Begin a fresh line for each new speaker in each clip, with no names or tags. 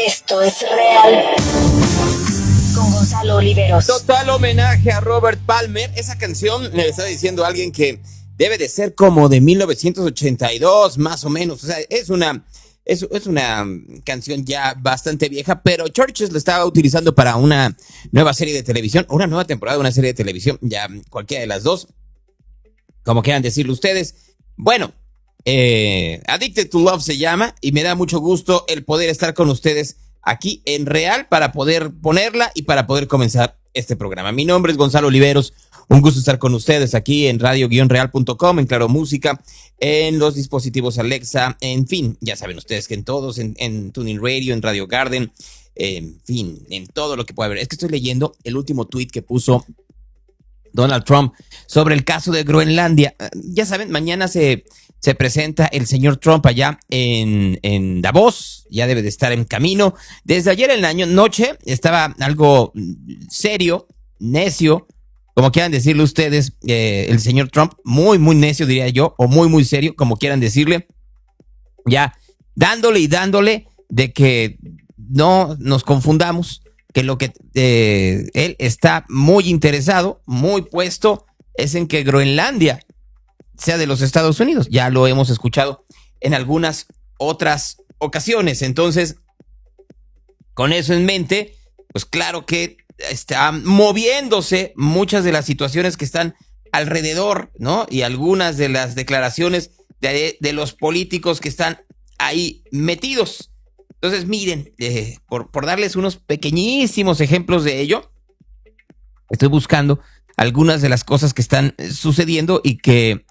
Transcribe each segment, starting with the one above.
Esto es real. Con Gonzalo Oliveros.
Total homenaje a Robert Palmer. Esa canción le está diciendo a alguien que debe de ser como de 1982, más o menos. O sea, es una canción ya bastante vieja, pero Churches lo estaba utilizando para una nueva serie de televisión, una nueva temporada de una serie de televisión, ya cualquiera de las dos, como quieran decirlo ustedes. Bueno, Addicted to Love se llama, y me da mucho gusto el poder estar con ustedes aquí en Real para poder ponerla y para poder comenzar este programa. Mi nombre es Gonzalo Oliveros, un gusto estar con ustedes aquí en radio-real.com, en Claro Música, en los dispositivos Alexa, en fin, ya saben ustedes que en todos, en Tuning Radio, en Radio Garden, en fin, en todo lo que pueda haber. Es que estoy leyendo el último tweet que puso Donald Trump sobre el caso de Groenlandia. Ya saben, mañana se presenta el señor Trump allá en Davos, ya debe de estar en camino. Desde ayer en la noche estaba algo serio, necio, como quieran decirle ustedes, el señor Trump, muy, muy necio diría yo, o muy, muy serio, como quieran decirle, ya dándole y dándole de que no nos confundamos, que lo que él está muy interesado, muy puesto, es en que Groenlandia sea de los Estados Unidos. Ya lo hemos escuchado en algunas otras ocasiones. Entonces, con eso en mente, pues claro que están moviéndose muchas de las situaciones que están alrededor, ¿no? Y algunas de las declaraciones de los políticos que están ahí metidos. Entonces, miren, por darles unos pequeñísimos ejemplos de ello, estoy buscando algunas de las cosas que están sucediendo y que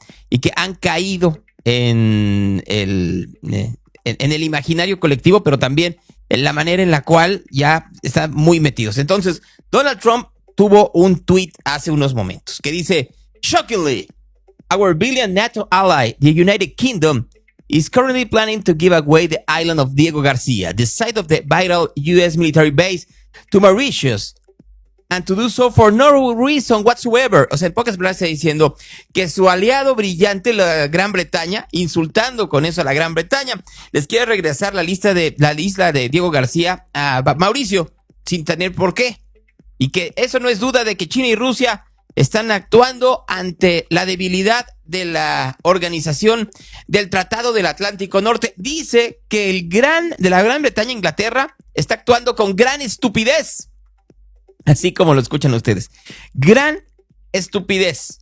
han caído en el imaginario colectivo, pero también en la manera en la cual ya están muy metidos. Entonces, Donald Trump tuvo un tweet hace unos momentos que dice: "Shockingly, our billion NATO ally, the United Kingdom, is currently planning to give away the island of Diego Garcia, the site of the vital U.S. military base, to Mauritius, and to do so for no reason whatsoever." O sea, en pocas palabras está diciendo que su aliado brillante, la Gran Bretaña, insultando con eso a la Gran Bretaña, les quiere regresar la isla de Diego García a Mauricio, sin tener por qué. Y que eso no es duda de que China y Rusia están actuando ante la debilidad de la organización del Tratado del Atlántico Norte. Dice que de la Gran Bretaña, Inglaterra, está actuando con gran estupidez. Así como lo escuchan ustedes. Gran estupidez.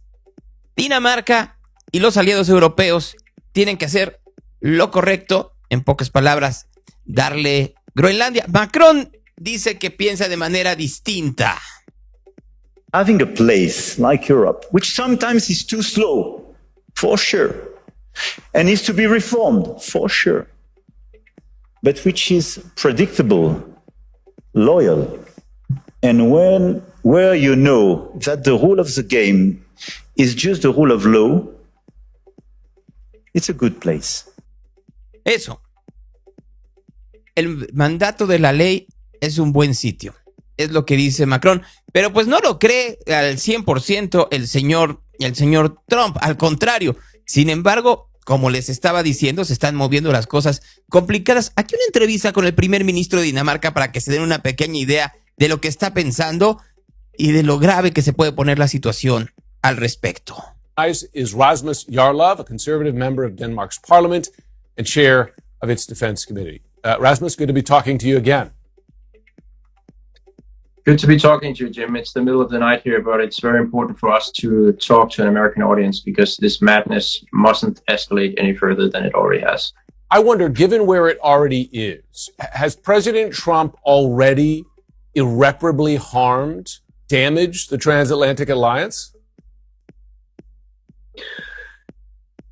Dinamarca y los aliados europeos tienen que hacer lo correcto, en pocas palabras, darle Groenlandia. Macron dice que piensa de manera distinta.
Having a place like Europe, which sometimes is too slow, for sure, and needs to be reformed, for sure, but which is predictable, loyal, and where you know that the rule of the game is just the rule of law, it's a good place.
Eso. El mandato de la ley es un buen sitio. Es lo que dice Macron. Pero pues no lo cree al 100% el señor Trump. Al contrario. Sin embargo, como les estaba diciendo, se están moviendo las cosas complicadas. Aquí una entrevista con el primer ministro de Dinamarca para que se den una pequeña idea de lo que está pensando y de lo grave que se puede poner la situación al respecto.
Is Rasmus Jarlov, a conservative member of Denmark's parliament and chair of its defense committee. Rasmus, good to be talking to you again.
Good to be talking to you, Jim. It's the middle of the night here, but it's very important for us to talk to an American audience because this madness mustn't escalate any further than it already has.
I wonder, given where it already is, has President Trump already irreparably damaged the transatlantic alliance?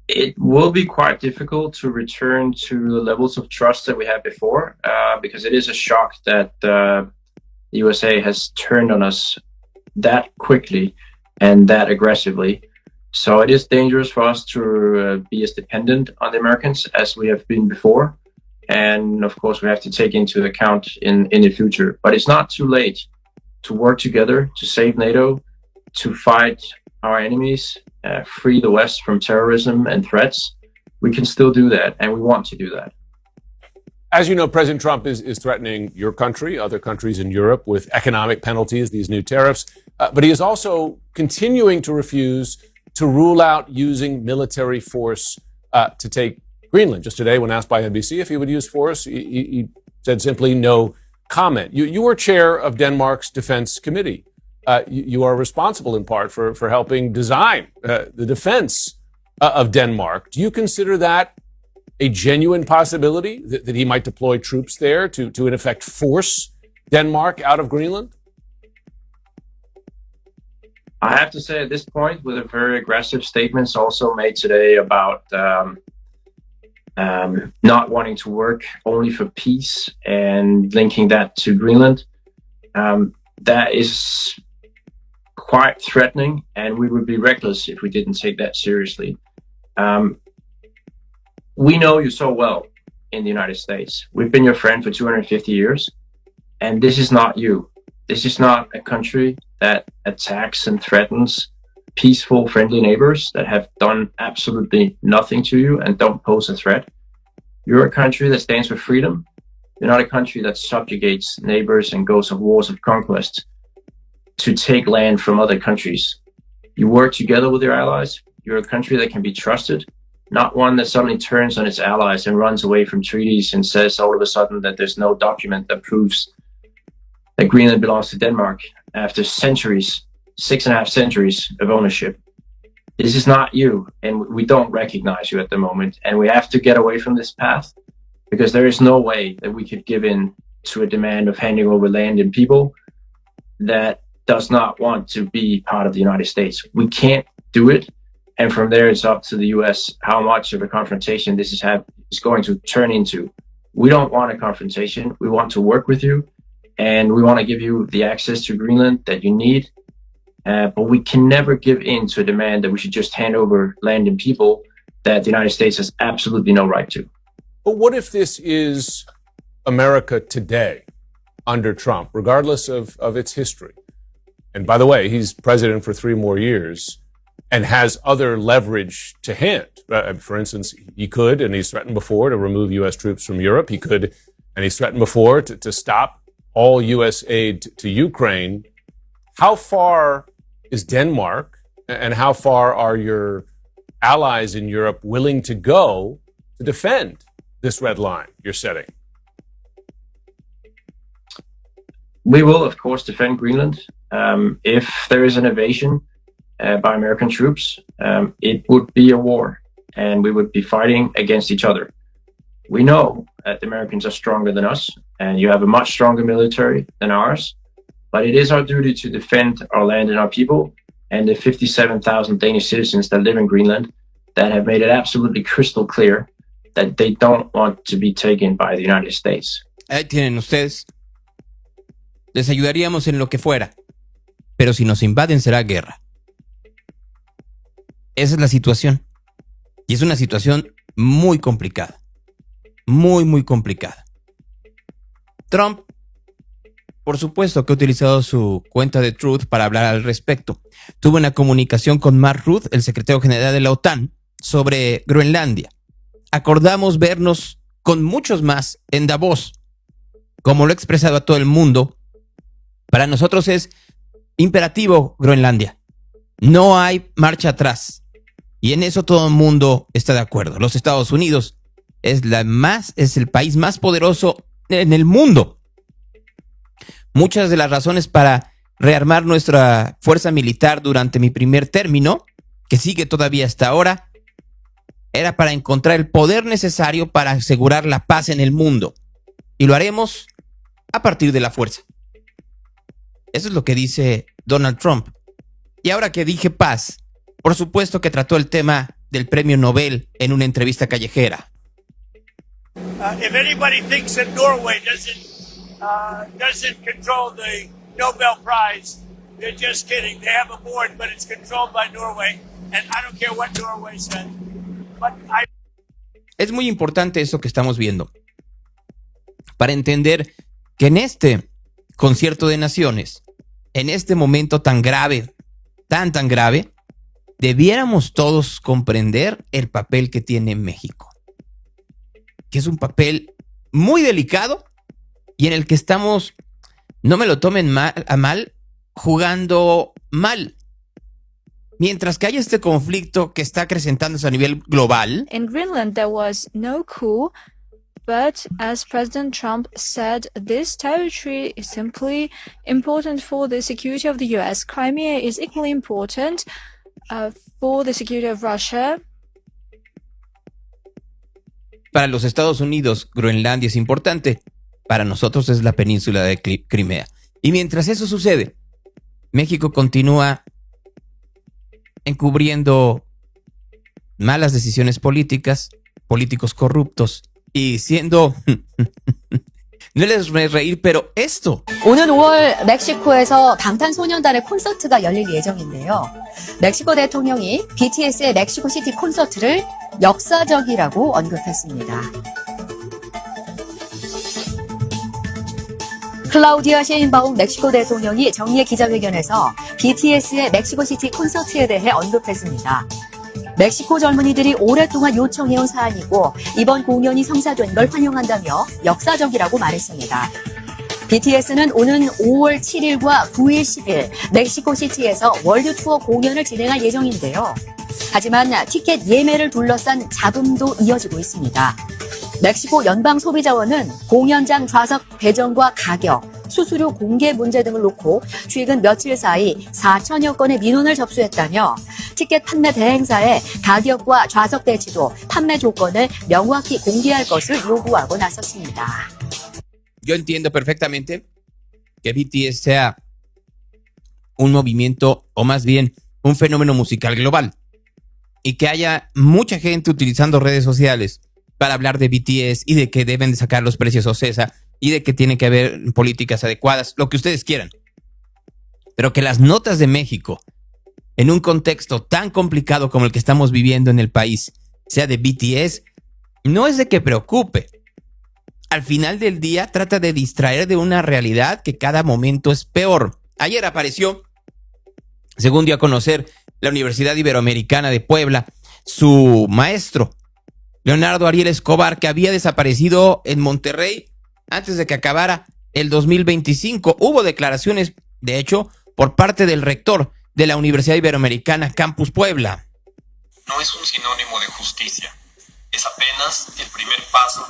It will be quite difficult to return to the levels of trust that we had before, because it is a shock that the USA has turned on us that quickly and that aggressively. So it is dangerous for us to be as dependent on the Americans as we have been before. And of course, we have to take into account in the future. But it's not too late to work together to save NATO, to fight our enemies, free the West from terrorism and threats. We can still do that, and we want to do that.
As you know, President Trump is threatening your country, other countries in Europe, with economic penalties, these new tariffs. But he is also continuing to refuse to rule out using military force to take Greenland. Just today, when asked by NBC if he would use force, he said simply no comment. You were chair of Denmark's Defense Committee. You are responsible in part for helping design the defense of Denmark. Do you consider that a genuine possibility that he might deploy troops there to in effect force Denmark out of Greenland?
I have to say at this point, with a very aggressive statements also made today about not wanting to work only for peace and linking that to Greenland, that is quite threatening, and we would be reckless if we didn't take that seriously. We know you so well in the United States. We've been your friend for 250 years, and this is not you. This is not a country that attacks and threatens peaceful, friendly neighbors that have done absolutely nothing to you and don't pose a threat. You're a country that stands for freedom. You're not a country that subjugates neighbors and goes on wars of conquest to take land from other countries. You work together with your allies. You're a country that can be trusted, not one that suddenly turns on its allies and runs away from treaties and says all of a sudden that there's no document that proves that Greenland belongs to Denmark after centuries, 6.5 centuries of ownership. This is not you, and we don't recognize you at the moment. And we have to get away from this path, because there is no way that we could give in to a demand of handing over land and people that does not want to be part of the United States. We can't do it. And from there, it's up to the U.S. how much of a confrontation this is going to turn into. We don't want a confrontation. We want to work with you, and we want to give you the access to Greenland that you need. But we can never give in to a demand that we should just hand over land and people that the United States has absolutely no right to.
But what if this is America today under Trump, regardless of its history? And by the way, he's president for 3 more years and has other leverage to hand. For instance, he could, and he's threatened before, to remove U.S. troops from Europe. He could, and he's threatened before, to stop all U.S. aid to Ukraine. How far is Denmark, and how far are your allies in Europe willing to go to defend this red line you're setting?
We will, of course, defend Greenland. If there is an invasion by American troops, it would be a war, and we would be fighting against each other. We know that the Americans are stronger than us, and you have a much stronger military than ours, but it is our duty to defend our land and our people, and the 57,000 Danish citizens that live in Greenland that have made it absolutely crystal clear that they don't want to be taken by the United States.
Ahí tienen ustedes. Les ayudaríamos en lo que fuera, pero si nos invaden será guerra. Esa es la situación. Y es una situación muy complicada. Muy, muy complicada. Trump, por supuesto que ha utilizado su cuenta de Truth para hablar al respecto. Tuvo una comunicación con Mark Rutte, el secretario general de la OTAN, sobre Groenlandia. Acordamos vernos con muchos más en Davos. Como lo he expresado a todo el mundo, para nosotros es imperativo Groenlandia. No hay marcha atrás. Y en eso todo el mundo está de acuerdo. Los Estados Unidos es el país más poderoso en el mundo. Muchas de las razones para rearmar nuestra fuerza militar durante mi primer término, que sigue todavía hasta ahora, era para encontrar el poder necesario para asegurar la paz en el mundo. Y lo haremos a partir de la fuerza. Eso es lo que dice Donald Trump. Y ahora que dije paz, por supuesto que trató el tema del premio Nobel en una entrevista callejera.
If anybody thinks that Norway doesn't control the Nobel Prize, they're just kidding. They have a board, but it's controlled by Norway, and I don't care what Norway says.
Es muy importante eso que estamos viendo para entender que en este concierto de naciones, en este momento tan grave, tan grave, debiéramos todos comprender el papel que tiene México, que es un papel muy delicado y en el que estamos, no me lo tomen a mal, jugando mal. Mientras que hay este conflicto que está acrecentándose a nivel global.
In Greenland, there was no coup, but as President Trump said, this territory is simply important for the security of the US. Crimea is equally important for the security of Russia.
Para los Estados Unidos, Groenlandia es importante. Para nosotros es la península de Crimea. Y mientras eso sucede, México continúa encubriendo malas decisiones políticas, políticos corruptos y siendo... no les voy a reír, pero esto...
오는 5월 멕시코에서 방탄소년단의 콘서트가 열릴 예정인데요. 멕시코 대통령이 BTS의 멕시코시티 콘서트를 역사적이라고 언급했습니다. 클라우디아 셰인바움 멕시코 대통령이 정례 기자회견에서 BTS의 멕시코시티 콘서트에 대해 언급했습니다. 멕시코 젊은이들이 오랫동안 요청해온 사안이고 이번 공연이 성사된 걸 환영한다며 역사적이라고 말했습니다. BTS는 오는 5월 7일과 9일 10일 멕시코시티에서 월드 투어 공연을 진행할 예정인데요. 하지만 티켓 예매를 둘러싼 잡음도 이어지고 있습니다. 멕시코 연방소비자원은 공연장 좌석 배정과 가격, 수수료 공개 문제 등을 놓고 최근 며칠 사이 4천여 건의 민원을 접수했다며 티켓 판매 대행사의 가격과 좌석 배치도 판매 조건을 명확히 공개할 것을 요구하고 나섰습니다.
Yo entiendo perfectamente que BTS sea un movimiento, o más bien un fenómeno musical global, y que haya mucha gente utilizando redes sociales para hablar de BTS y de que deben de sacar los precios OCESA y de que tiene que haber políticas adecuadas, lo que ustedes quieran. Pero que las notas de México, en un contexto tan complicado como el que estamos viviendo en el país, sea de BTS, no es de que preocupe. Al final del día trata de distraer de una realidad que cada momento es peor. Ayer apareció, según dio a conocer la Universidad Iberoamericana de Puebla, su maestro, Leonardo Ariel Escobar, que había desaparecido en Monterrey antes de que acabara el 2025. Hubo declaraciones, de hecho, por parte del rector de la Universidad Iberoamericana Campus Puebla.
No es un sinónimo de justicia, es apenas el primer paso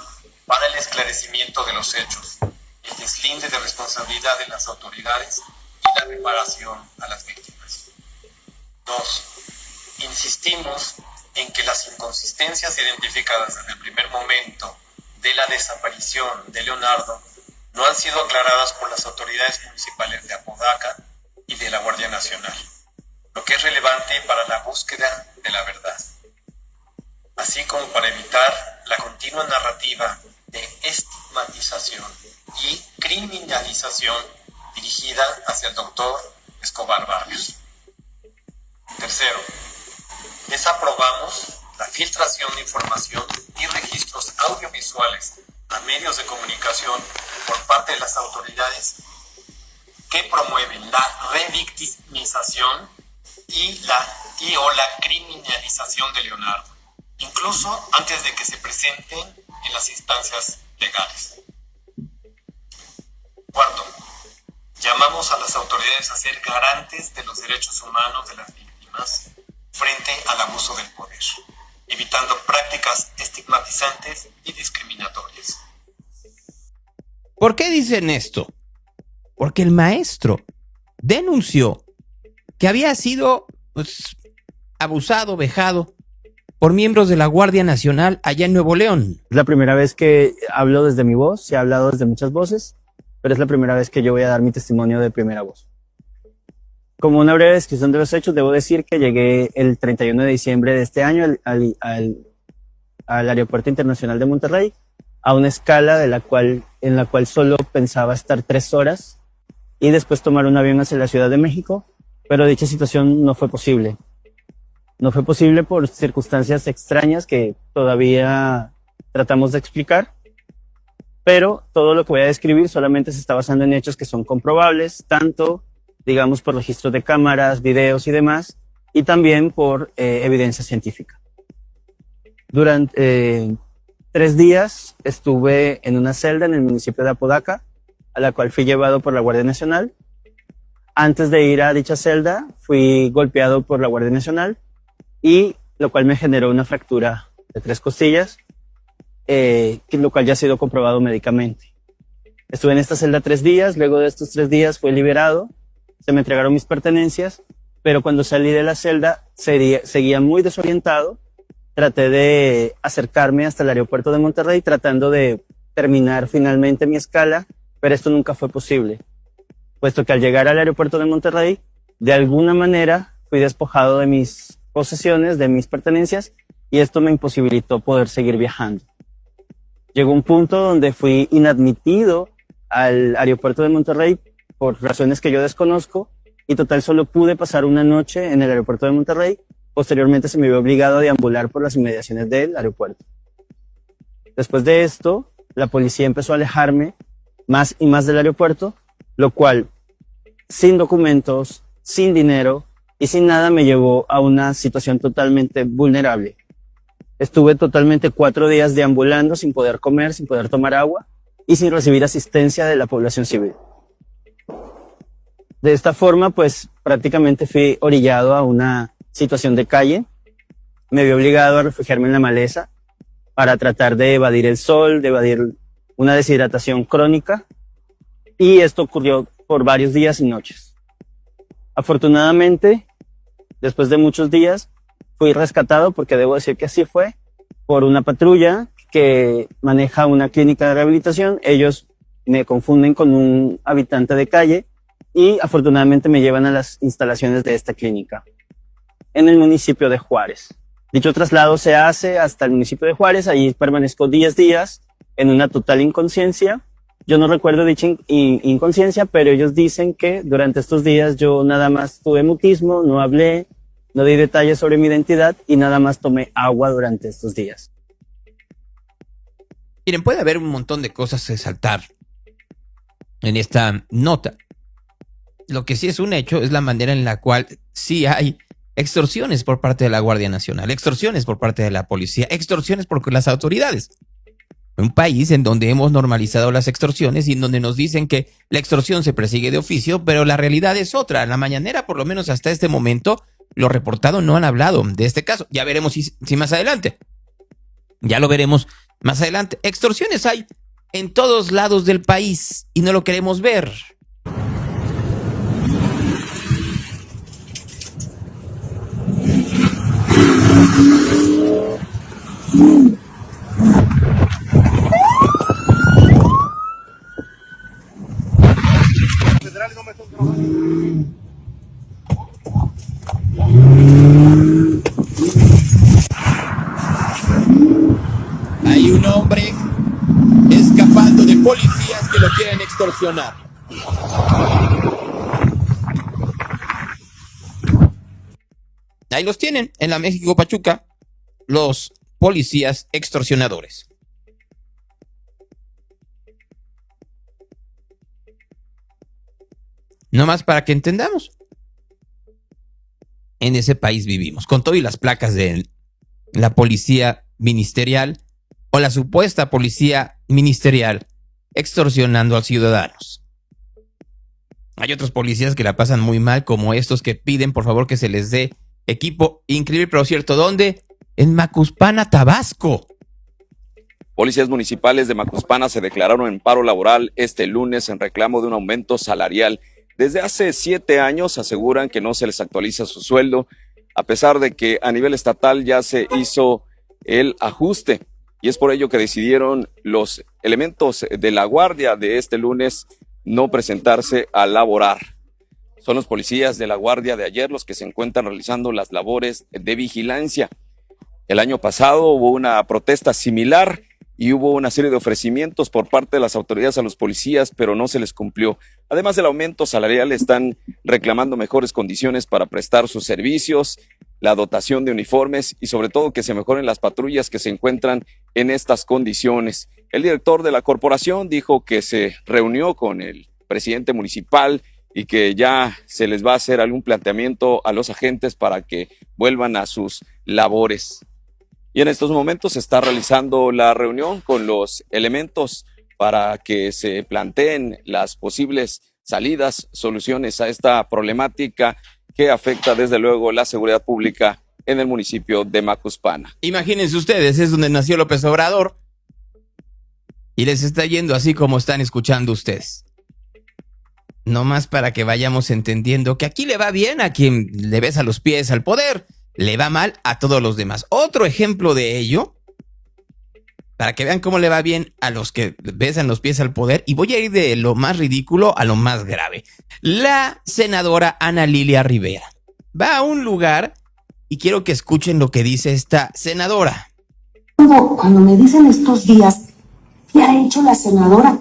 para el esclarecimiento de los hechos, el deslinde de responsabilidad de las autoridades y la reparación a las víctimas. 2. Insistimos en que las inconsistencias identificadas desde el primer momento de la desaparición de Leonardo no han sido aclaradas por las autoridades municipales de Apodaca y de la Guardia Nacional, lo que es relevante para la búsqueda de la verdad, así como para evitar la continua narrativa de estigmatización y criminalización dirigida hacia el doctor Escobar Barrios. 3. Desaprobamos la filtración de información y registros audiovisuales a medios de comunicación por parte de las autoridades que promueven la revictimización o la criminalización de Leonardo, incluso antes de que se presenten en las instancias legales. 4. Llamamos a las autoridades a ser garantes de los derechos humanos de las víctimas frente al abuso del poder, evitando prácticas estigmatizantes y discriminatorias.
¿Por qué dicen esto? Porque el maestro denunció que había sido abusado, vejado por miembros de la Guardia Nacional allá en Nuevo León.
Es la primera vez que hablo desde mi voz, se ha hablado desde muchas voces, pero es la primera vez que yo voy a dar mi testimonio de primera voz. Como una breve descripción de los hechos, debo decir que llegué el 31 de diciembre de este año al Aeropuerto Internacional de Monterrey, a una escala en la cual solo pensaba estar 3 horas y después tomar un avión hacia la Ciudad de México, pero dicha situación no fue posible. No fue posible por circunstancias extrañas que todavía tratamos de explicar, pero todo lo que voy a describir solamente se está basando en hechos que son comprobables, tanto, digamos, por registros de cámaras, videos y demás, y también por evidencia científica. Durante 3 días estuve en una celda en el municipio de Apodaca, a la cual fui llevado por la Guardia Nacional. Antes de ir a dicha celda, fui golpeado por la Guardia Nacional, y lo cual me generó una fractura de 3 costillas, lo cual ya ha sido comprobado médicamente. Estuve en esta celda 3 días, luego de estos 3 días fui liberado, se me entregaron mis pertenencias, pero cuando salí de la celda seguía muy desorientado. Traté de acercarme hasta el aeropuerto de Monterrey tratando de terminar finalmente mi escala, pero esto nunca fue posible, puesto que al llegar al aeropuerto de Monterrey, de alguna manera fui despojado de mis posesiones, de mis pertenencias, y esto me imposibilitó poder seguir viajando. Llegó un punto donde fui inadmitido al aeropuerto de Monterrey por razones que yo desconozco, y total solo pude pasar una noche en el aeropuerto de Monterrey. Posteriormente se me vio obligado a deambular por las inmediaciones del aeropuerto. Después de esto, la policía empezó a alejarme más y más del aeropuerto, lo cual, sin documentos, sin dinero y sin nada, me llevó a una situación totalmente vulnerable. Estuve totalmente 4 días deambulando sin poder comer, sin poder tomar agua y sin recibir asistencia de la población civil. De esta forma, pues prácticamente fui orillado a una situación de calle. Me vi obligado a refugiarme en la maleza para tratar de evadir el sol, de evadir una deshidratación crónica, y esto ocurrió por varios días y noches. Afortunadamente, después de muchos días, fui rescatado, porque debo decir que así fue, por una patrulla que maneja una clínica de rehabilitación. Ellos me confunden con un habitante de calle y afortunadamente me llevan a las instalaciones de esta clínica en el municipio de Juárez. Dicho traslado se hace hasta el municipio de Juárez. Allí permanezco 10 días en una total inconsciencia. Yo no recuerdo dicha inconsciencia, pero ellos dicen que durante estos días yo nada más tuve mutismo, no hablé, no di detalles sobre mi identidad y nada más tomé agua durante estos días.
Miren, puede haber un montón de cosas que saltar en esta nota. Lo que sí es un hecho es la manera en la cual sí hay extorsiones por parte de la Guardia Nacional, extorsiones por parte de la policía, extorsiones por las autoridades. Un país en donde hemos normalizado las extorsiones y en donde nos dicen que la extorsión se persigue de oficio, pero la realidad es otra. En la mañanera, por lo menos hasta este momento, los reportados no han hablado de este caso. Ya veremos si más adelante. Ya lo veremos más adelante. Extorsiones hay en todos lados del país y no lo queremos ver. Hay un hombre escapando de policías que lo quieren extorsionar. Ahí los tienen, en la México Pachuca, los policías extorsionadores. No más para que entendamos. En ese país vivimos, con todo y las placas de la policía ministerial o la supuesta policía ministerial extorsionando a ciudadanos. Hay otros policías que la pasan muy mal, como estos que piden por favor que se les dé equipo increíble, pero cierto. ¿Dónde? En Macuspana, Tabasco.
Policías municipales de Macuspana se declararon en paro laboral este lunes en reclamo de un aumento salarial. Desde hace 7 años aseguran que no se les actualiza su sueldo, a pesar de que a nivel estatal ya se hizo el ajuste. Y es por ello que decidieron los elementos de la guardia de este lunes no presentarse a laborar. Son los policías de la guardia de ayer los que se encuentran realizando las labores de vigilancia. El año pasado hubo una protesta similar y hubo una serie de ofrecimientos por parte de las autoridades a los policías, pero no se les cumplió. Además del aumento salarial, están reclamando mejores condiciones para prestar sus servicios, la dotación de uniformes y sobre todo que se mejoren las patrullas que se encuentran en estas condiciones. El director de la corporación dijo que se reunió con el presidente municipal y que ya se les va a hacer algún planteamiento a los agentes para que vuelvan a sus labores. y en estos momentos se está realizando la reunión con los elementos para que se planteen las posibles salidas, soluciones a esta problemática que afecta desde luego la seguridad pública en el municipio de Macuspana.
Imagínense ustedes, es donde nació López Obrador y les está yendo así como están escuchando ustedes. No más para que vayamos entendiendo que aquí le va bien a quien le besa los pies al poder, le va mal a todos los demás. Otro ejemplo de ello, para que vean cómo le va bien a los que besan los pies al poder, y voy a ir de lo más ridículo a lo más grave. La senadora Ana Lilia Rivera va a un lugar y quiero que escuchen lo que dice esta senadora.
Cuando me dicen estos días, ¿qué ha hecho la senadora?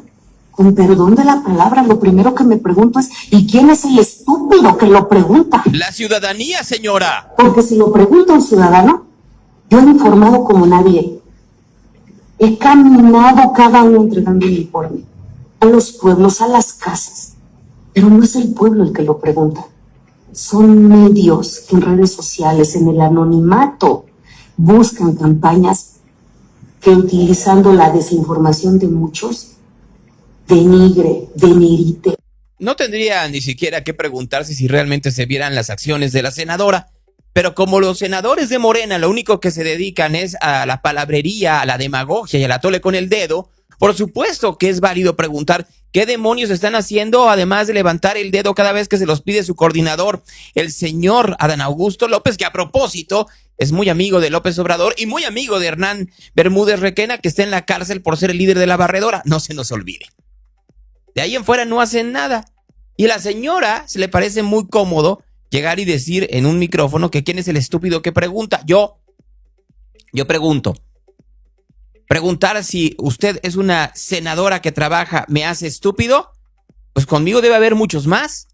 Con perdón de la palabra, lo primero que me pregunto es, ¿y quién es el estúpido que lo pregunta?
La ciudadanía, señora.
Porque si lo pregunta un ciudadano, yo he informado como nadie. He caminado cada año entregando el informe a los pueblos, a las casas. Pero no es el pueblo el que lo pregunta. Son medios que en redes sociales, en el anonimato, buscan campañas que, utilizando la desinformación de muchos, denigre.
No tendría ni siquiera que preguntarse si realmente se vieran las acciones de la senadora, pero como los senadores de Morena lo único que se dedican es a la palabrería, a la demagogia y a la tole con el dedo, por supuesto que es válido preguntar qué demonios están haciendo, además de levantar el dedo cada vez que se los pide su coordinador, el señor Adán Augusto López, que a propósito es muy amigo de López Obrador y muy amigo de Hernán Bermúdez Requena, que está en la cárcel por ser el líder de la barredora, no se nos olvide. De ahí en fuera no hacen nada. Y a la señora se le parece muy cómodo llegar y decir en un micrófono que quién es el estúpido que pregunta. Yo pregunto. Preguntar si usted es una senadora que trabaja me hace estúpido, pues conmigo debe haber muchos más.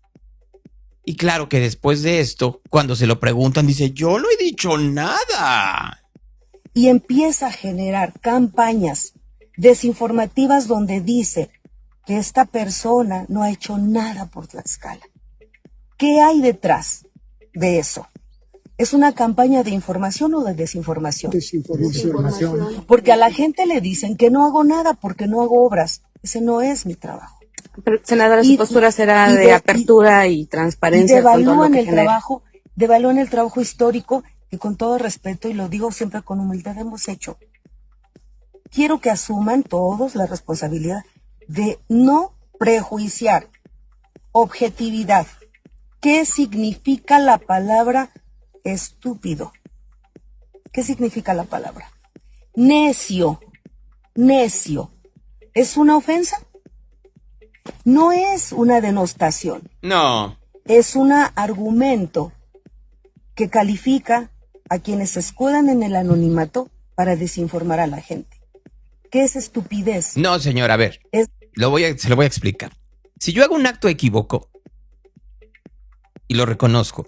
Y claro que después de esto, cuando se lo preguntan, dice, yo no he dicho nada.
Y empieza a generar campañas desinformativas donde dice que esta persona no ha hecho nada por Tlaxcala. ¿Qué hay detrás de eso? ¿Es una campaña de información o de desinformación? Desinformación. Porque a la gente le dicen que no hago nada porque no hago obras. Ese no es mi trabajo.
Pero, senadora, su postura será de apertura y transparencia.
Devalúan el trabajo histórico que, con todo respeto, y lo digo siempre con humildad, hemos hecho. Quiero que asuman todos la responsabilidad de no prejuiciar. Objetividad. ¿Qué significa la palabra estúpido? ¿Qué significa la palabra? Necio. Necio. ¿Es una ofensa? No es una denostación.
No.
Es un argumento que califica a quienes se escudan en el anonimato para desinformar a la gente. ¿Qué es estupidez?
No, señor, a ver. Se lo voy a explicar. Si yo hago un acto equívoco y lo reconozco,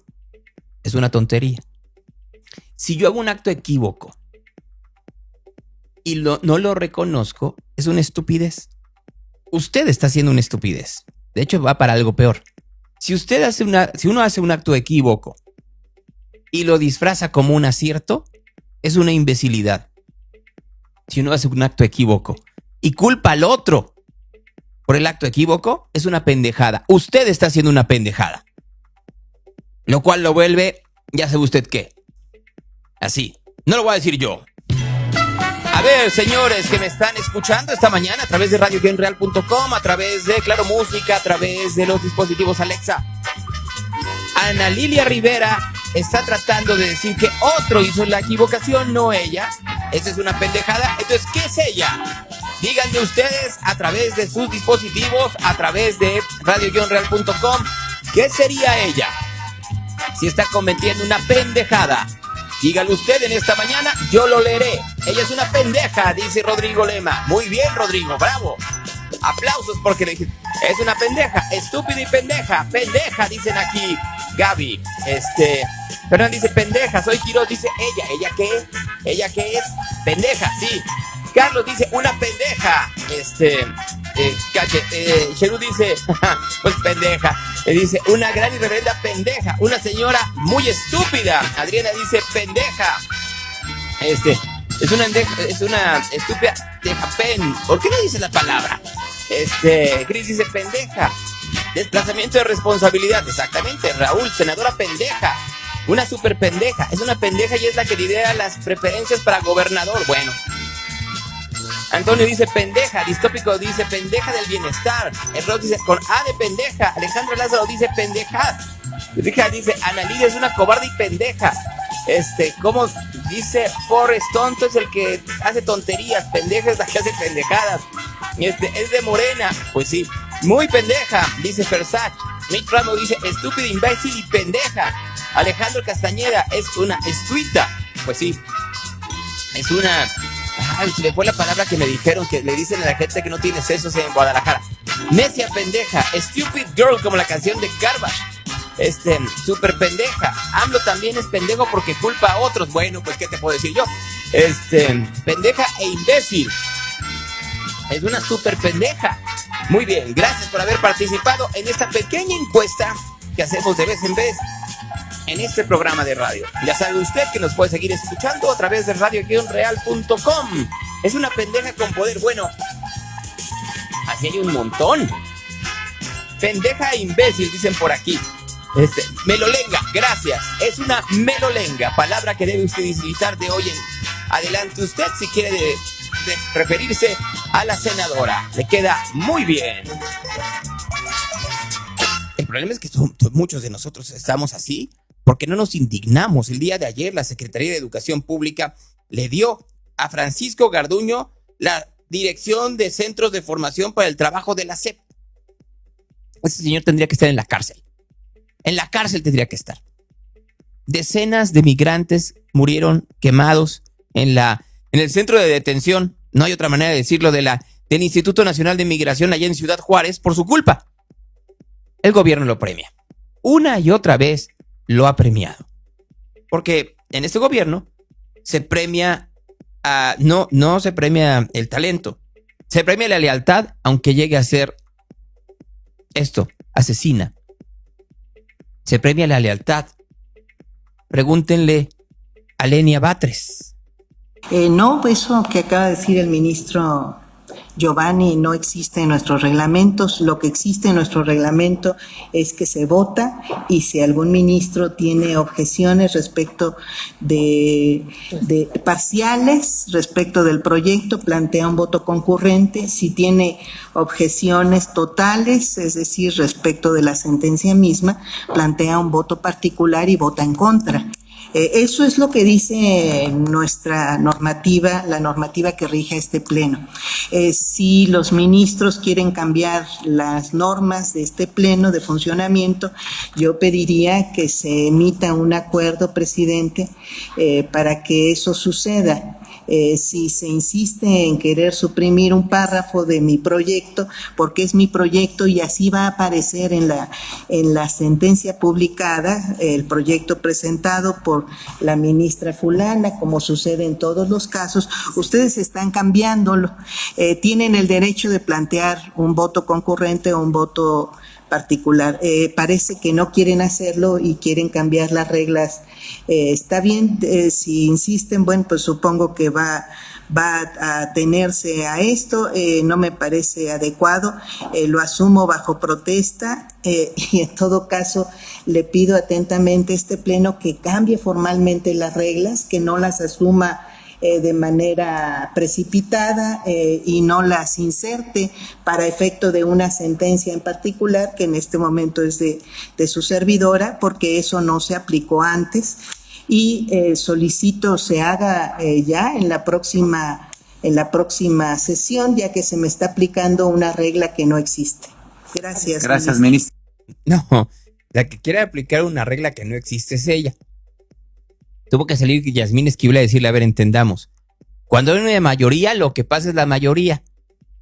es una tontería. Si yo hago un acto equívoco y no lo reconozco, es una estupidez. Usted está haciendo una estupidez. De hecho, va para algo peor. Si uno hace un acto equívoco y lo disfraza como un acierto, es una imbecilidad. Si uno hace un acto equívoco y culpa al otro por el acto equívoco, es una pendejada. Usted está haciendo una pendejada. Lo cual lo vuelve, ya sabe usted qué. Así. No lo voy a decir yo. A ver, señores que me están escuchando esta mañana a través de radiogenreal.com, a través de Claro Música, a través de los dispositivos Alexa. Ana Lilia Rivera está tratando de decir que otro hizo la equivocación, no ella. Esa es una pendejada. Entonces, ¿qué es ella? Díganme ustedes a través de sus dispositivos, a través de radiogenreal.com, ¿qué sería ella? Si está cometiendo una pendejada, dígalo usted en esta mañana, yo lo leeré. Ella es una pendeja, dice Rodrigo Lema. Muy bien, Rodrigo, bravo. Aplausos porque le dije, es una pendeja, estúpida y pendeja. Pendeja, dicen aquí, Gaby. Fernán dice pendeja, soy Quiroz, dice ella. ¿Ella qué? ¿Ella qué es? Pendeja, sí. Carlos dice una pendeja. Cherú dice, pues pendeja. Dice una gran y reverenda pendeja. Una señora muy estúpida. Adriana dice pendeja. Es una estúpida tejapen. ¿Por qué no dice la palabra? Cris dice pendeja. Desplazamiento de responsabilidad. Exactamente. Raúl, senadora pendeja. Una super pendeja. Es una pendeja y es la que lidera las preferencias para gobernador. Bueno. Antonio dice pendeja. Distópico dice pendeja del bienestar. El Rock dice con A de pendeja. Alejandro Lázaro dice pendeja. Rija dice Analía es una cobarde y pendeja. ¿Cómo dice Forrest? Tonto es el que hace tonterías. Pendeja es la que hace pendejadas. Es de Morena. Pues sí. Muy pendeja, dice Fersach. Mitch Ramos dice estúpido, imbécil y pendeja. Alejandro Castañeda es una estuita. Pues sí. Es una... Ay, se le fue la palabra que me dijeron que le dicen a la gente que no tiene sesos en Guadalajara. Necia pendeja, stupid girl, como la canción de Garbage. Super pendeja. AMLO también es pendejo porque culpa a otros. Bueno, pues qué te puedo decir yo. Pendeja e imbécil. Es una super pendeja. Muy bien, gracias por haber participado en esta pequeña encuesta que hacemos de vez en vez en este programa de radio. Ya sabe usted que nos puede seguir escuchando a través de radio-real.com. Es una pendeja con poder. Bueno, así hay un montón. Pendeja e imbécil, dicen por aquí. Melolenga, gracias. Es una melolenga, palabra que debe usted utilizar de hoy en adelante usted si quiere referirse a la senadora. Le queda muy bien. El problema es que muchos de nosotros estamos así porque no nos indignamos. El día de ayer la Secretaría de Educación Pública le dio a Francisco Garduño la dirección de centros de formación para el trabajo de la SEP. Ese señor tendría que estar en la cárcel. En la cárcel tendría que estar. Decenas de migrantes murieron quemados en el centro de detención, no hay otra manera de decirlo, del Instituto Nacional de Migración allá en Ciudad Juárez por su culpa. El gobierno lo premia. Una y otra vez lo ha premiado. Porque en este gobierno se premia no se premia el talento, se premia la lealtad, aunque llegue a ser asesina. Se premia la lealtad. Pregúntenle a Lenia Batres.
No, eso que acaba de decir el ministro Giovanni no existe en nuestros reglamentos. Lo que existe en nuestro reglamento es que se vota y si algún ministro tiene objeciones respecto de parciales, respecto del proyecto, plantea un voto concurrente. Si tiene objeciones totales, es decir, respecto de la sentencia misma, plantea un voto particular y vota en contra. Eso es lo que dice nuestra normativa, la normativa que rige este pleno. Si los ministros quieren cambiar las normas de este pleno de funcionamiento, yo pediría que se emita un acuerdo, presidente, para que eso suceda. Si se insiste en querer suprimir un párrafo de mi proyecto, porque es mi proyecto y así va a aparecer en la sentencia publicada, el proyecto presentado por la ministra fulana, como sucede en todos los casos, ustedes están cambiándolo. Tienen el derecho de plantear un voto concurrente o un voto particular. Parece que no quieren hacerlo y quieren cambiar las reglas. Está bien, si insisten, bueno, pues supongo que va a atenerse a esto. No me parece adecuado, lo asumo bajo protesta y en todo caso le pido atentamente a este pleno que cambie formalmente las reglas, que no las asuma de manera precipitada y no las inserte para efecto de una sentencia en particular, que en este momento es de su servidora, porque eso no se aplicó antes. Y solicito se haga ya en la próxima sesión, ya que se me está aplicando una regla que no existe. Gracias.
Gracias, ministro. No, la que quiere aplicar una regla que no existe es ella. Tuvo que salir Yasmín Esquivel a decirle, a ver, entendamos. Cuando hay una mayoría, lo que pasa es la mayoría.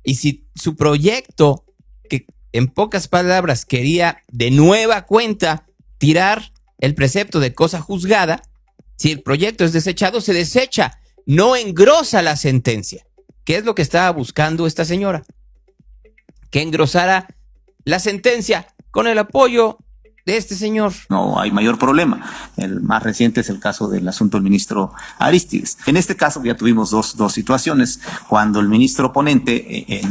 Y si su proyecto, que en pocas palabras quería de nueva cuenta tirar el precepto de cosa juzgada, si el proyecto es desechado, se desecha, no engrosa la sentencia. ¿Qué es lo que estaba buscando esta señora? Que engrosara la sentencia con el apoyo de este señor.
No hay mayor problema. El más reciente es el caso del asunto del ministro Arístides. En este caso ya tuvimos dos situaciones. Cuando el ministro ponente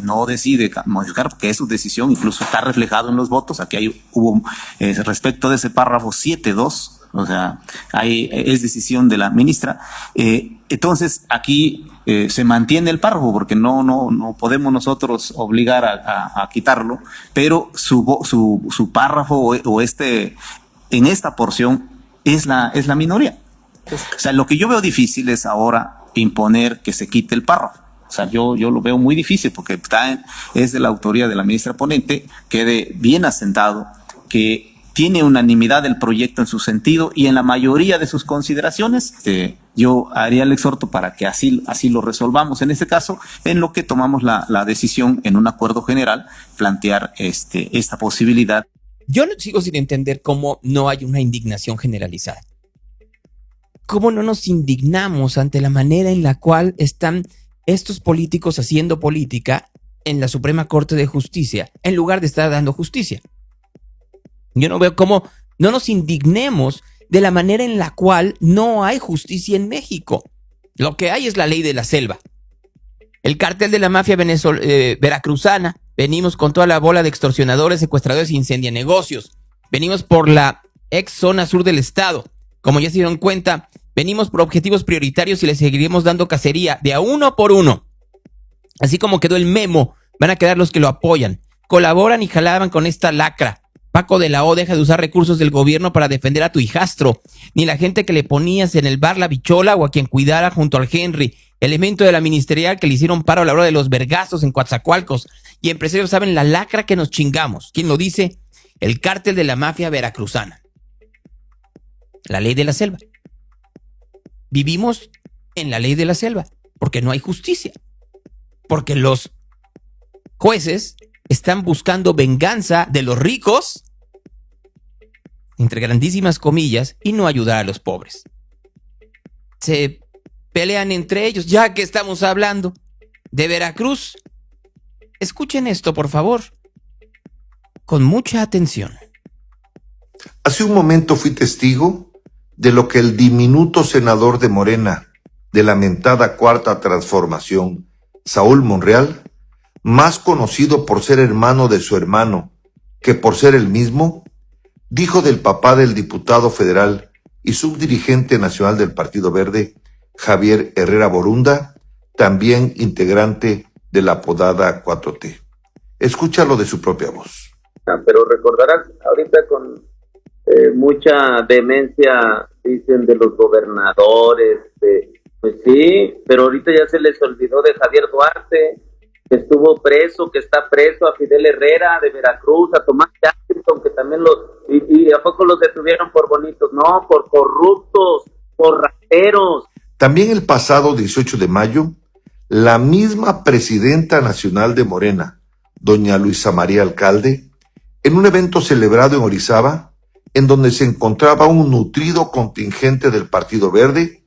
no decide modificar, porque es su decisión, incluso está reflejado en los votos. Aquí hubo respecto de ese párrafo 7.2, o sea, es decisión de la ministra. Entonces aquí se mantiene el párrafo porque no podemos nosotros obligar a quitarlo, pero su párrafo en esta porción es la minoría. O sea, lo que yo veo difícil es ahora imponer que se quite el párrafo. O sea, yo lo veo muy difícil porque es de la autoría de la ministra ponente, quede bien asentado que tiene unanimidad el proyecto en su sentido y en la mayoría de sus consideraciones. Yo haría el exhorto para que así lo resolvamos en este caso, en lo que tomamos la decisión en un acuerdo general, plantear esta posibilidad.
Yo sigo sin entender cómo no hay una indignación generalizada. ¿Cómo no nos indignamos ante la manera en la cual están estos políticos haciendo política en la Suprema Corte de Justicia, en lugar de estar dando justicia? Yo no veo cómo no nos indignemos de la manera en la cual no hay justicia en México. Lo que hay es la ley de la selva. El cártel de la mafia veracruzana. Venimos con toda la bola de extorsionadores, secuestradores e incendianegocios. Venimos por la ex zona sur del estado. Como ya se dieron cuenta, venimos por objetivos prioritarios y les seguiremos dando cacería de a uno por uno. Así como quedó el memo, van a quedar los que lo apoyan. Colaboran y jalaban con esta lacra. Paco de la O deja de usar recursos del gobierno para defender a tu hijastro, ni la gente que le ponías en el bar La Bichola o a quien cuidara junto al Henry, elemento de la ministerial que le hicieron paro a la hora de los vergazos en Coatzacoalcos, y empresarios saben la lacra que nos chingamos. ¿Quién lo dice? El cártel de la mafia veracruzana. La ley de la selva. Vivimos en la ley de la selva, porque no hay justicia, porque los jueces están buscando venganza de los ricos, entre grandísimas comillas, y no ayudar a los pobres. Se pelean entre ellos, ya que estamos hablando de Veracruz. Escuchen esto, por favor, con mucha atención.
Hace un momento fui testigo de lo que el diminuto senador de Morena, de la mentada Cuarta Transformación, Saúl Monreal, más conocido por ser hermano de su hermano que por ser el mismo, dijo del papá del diputado federal y subdirigente nacional del Partido Verde, Javier Herrera Borunda, también integrante de la apodada 4T. Escúchalo de su propia voz.
Pero recordarás, ahorita con mucha vehemencia dicen de los gobernadores, pues sí, pero ahorita ya se les olvidó de Javier Duarte, que estuvo preso, que está preso, a Fidel Herrera de Veracruz, a Tomás Jackson, que también y a poco los detuvieron por bonitos, no, por corruptos, por rateros.
También el pasado 18 de mayo, la misma presidenta nacional de Morena, doña Luisa María Alcalde, en un evento celebrado en Orizaba, en donde se encontraba un nutrido contingente del Partido Verde,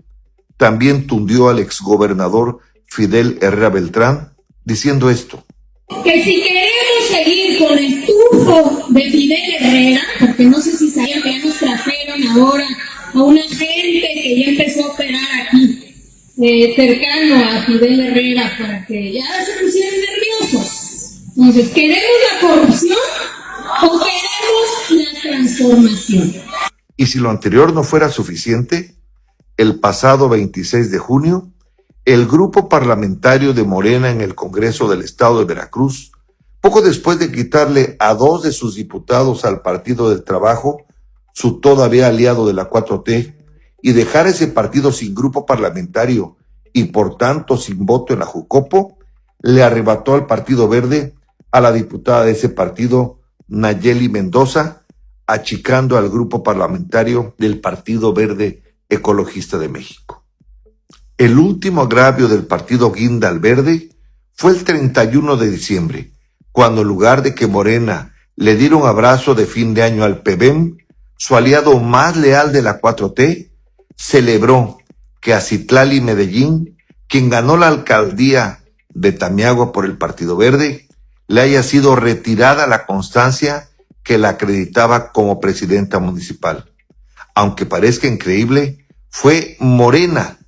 también tundió al exgobernador Fidel Herrera Beltrán, diciendo esto.
Que si queremos seguir con el tufo de Fidel Herrera, porque no sé si sabían que ya nos trajeron ahora a una gente que ya empezó a operar aquí, cercano a Fidel Herrera, para que ya se pusieran nerviosos. Entonces, ¿queremos la corrupción o queremos la transformación?
Y si lo anterior no fuera suficiente, el pasado 26 de junio, el grupo parlamentario de Morena en el Congreso del Estado de Veracruz, poco después de quitarle a 2 de sus diputados al Partido del Trabajo, su todavía aliado de la 4T, y dejar ese partido sin grupo parlamentario y por tanto sin voto en la Jucopo, le arrebató al Partido Verde a la diputada de ese partido, Nayeli Mendoza, achicando al grupo parlamentario del Partido Verde Ecologista de México. El último agravio del partido Guinda al Verde fue el 31 de diciembre, cuando en lugar de que Morena le diera un abrazo de fin de año al PBEM, su aliado más leal de la 4T, celebró que a Citlali Medellín, quien ganó la alcaldía de Tamiagua por el Partido Verde, le haya sido retirada la constancia que la acreditaba como presidenta municipal. Aunque parezca increíble, fue Morena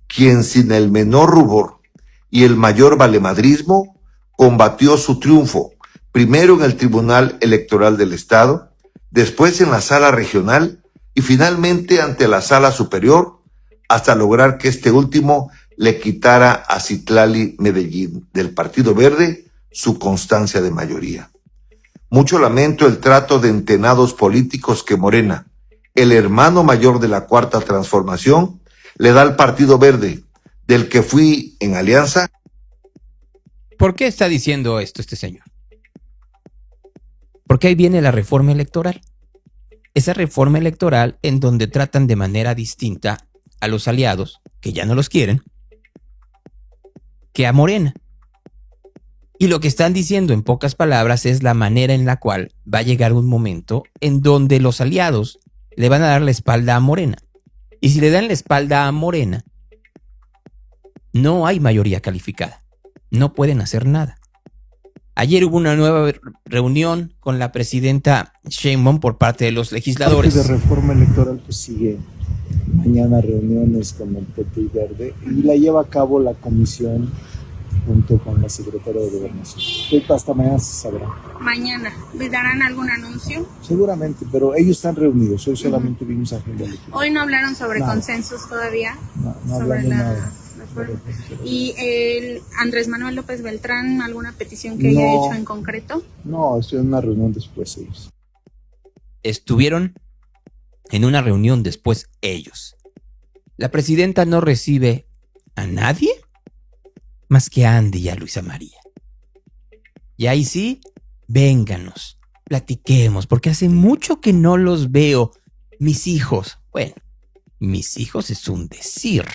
quien sin el menor rubor y el mayor valemadrismo combatió su triunfo, primero en el Tribunal Electoral del Estado, después en la Sala Regional y finalmente ante la Sala Superior, hasta lograr que este último le quitara a Citlali Medellín del Partido Verde su constancia de mayoría. Mucho lamento el trato de entenados políticos que Morena, el hermano mayor de la Cuarta Transformación, le da al Partido Verde, del que fui en alianza.
¿Por qué está diciendo esto este señor? Porque ahí viene la reforma electoral. Esa reforma electoral en donde tratan de manera distinta a los aliados, que ya no los quieren, que a Morena. Y lo que están diciendo en pocas palabras es la manera en la cual va a llegar un momento en donde los aliados le van a dar la espalda a Morena. Y si le dan la espalda a Morena, no hay mayoría calificada. No pueden hacer nada. Ayer hubo una nueva reunión con la presidenta Sheinbaum por parte de los legisladores.
La reforma electoral pues sigue mañana reuniones con el PT y Verde y la lleva a cabo la comisión junto con la secretaria de Gobernación. Hasta mañana se sabrá.
Mañana, ¿les darán algún anuncio?
Seguramente, pero ellos están reunidos. Hoy solamente vimos agenda electoral.
Hoy no hablaron sobre
Nada.
Consensos todavía.
No
sobre
hablamos
la
nada.
reforma. ¿Y el Andrés Manuel López Beltrán, alguna petición que haya hecho en concreto?
No, estoy en una reunión después ellos.
Estuvieron en una reunión después ellos. La presidenta no recibe a nadie más que a Andy y a Luisa María. Y ahí sí, vénganos, platiquemos, porque hace mucho que no los veo. Mis hijos, bueno, mis hijos es un decir.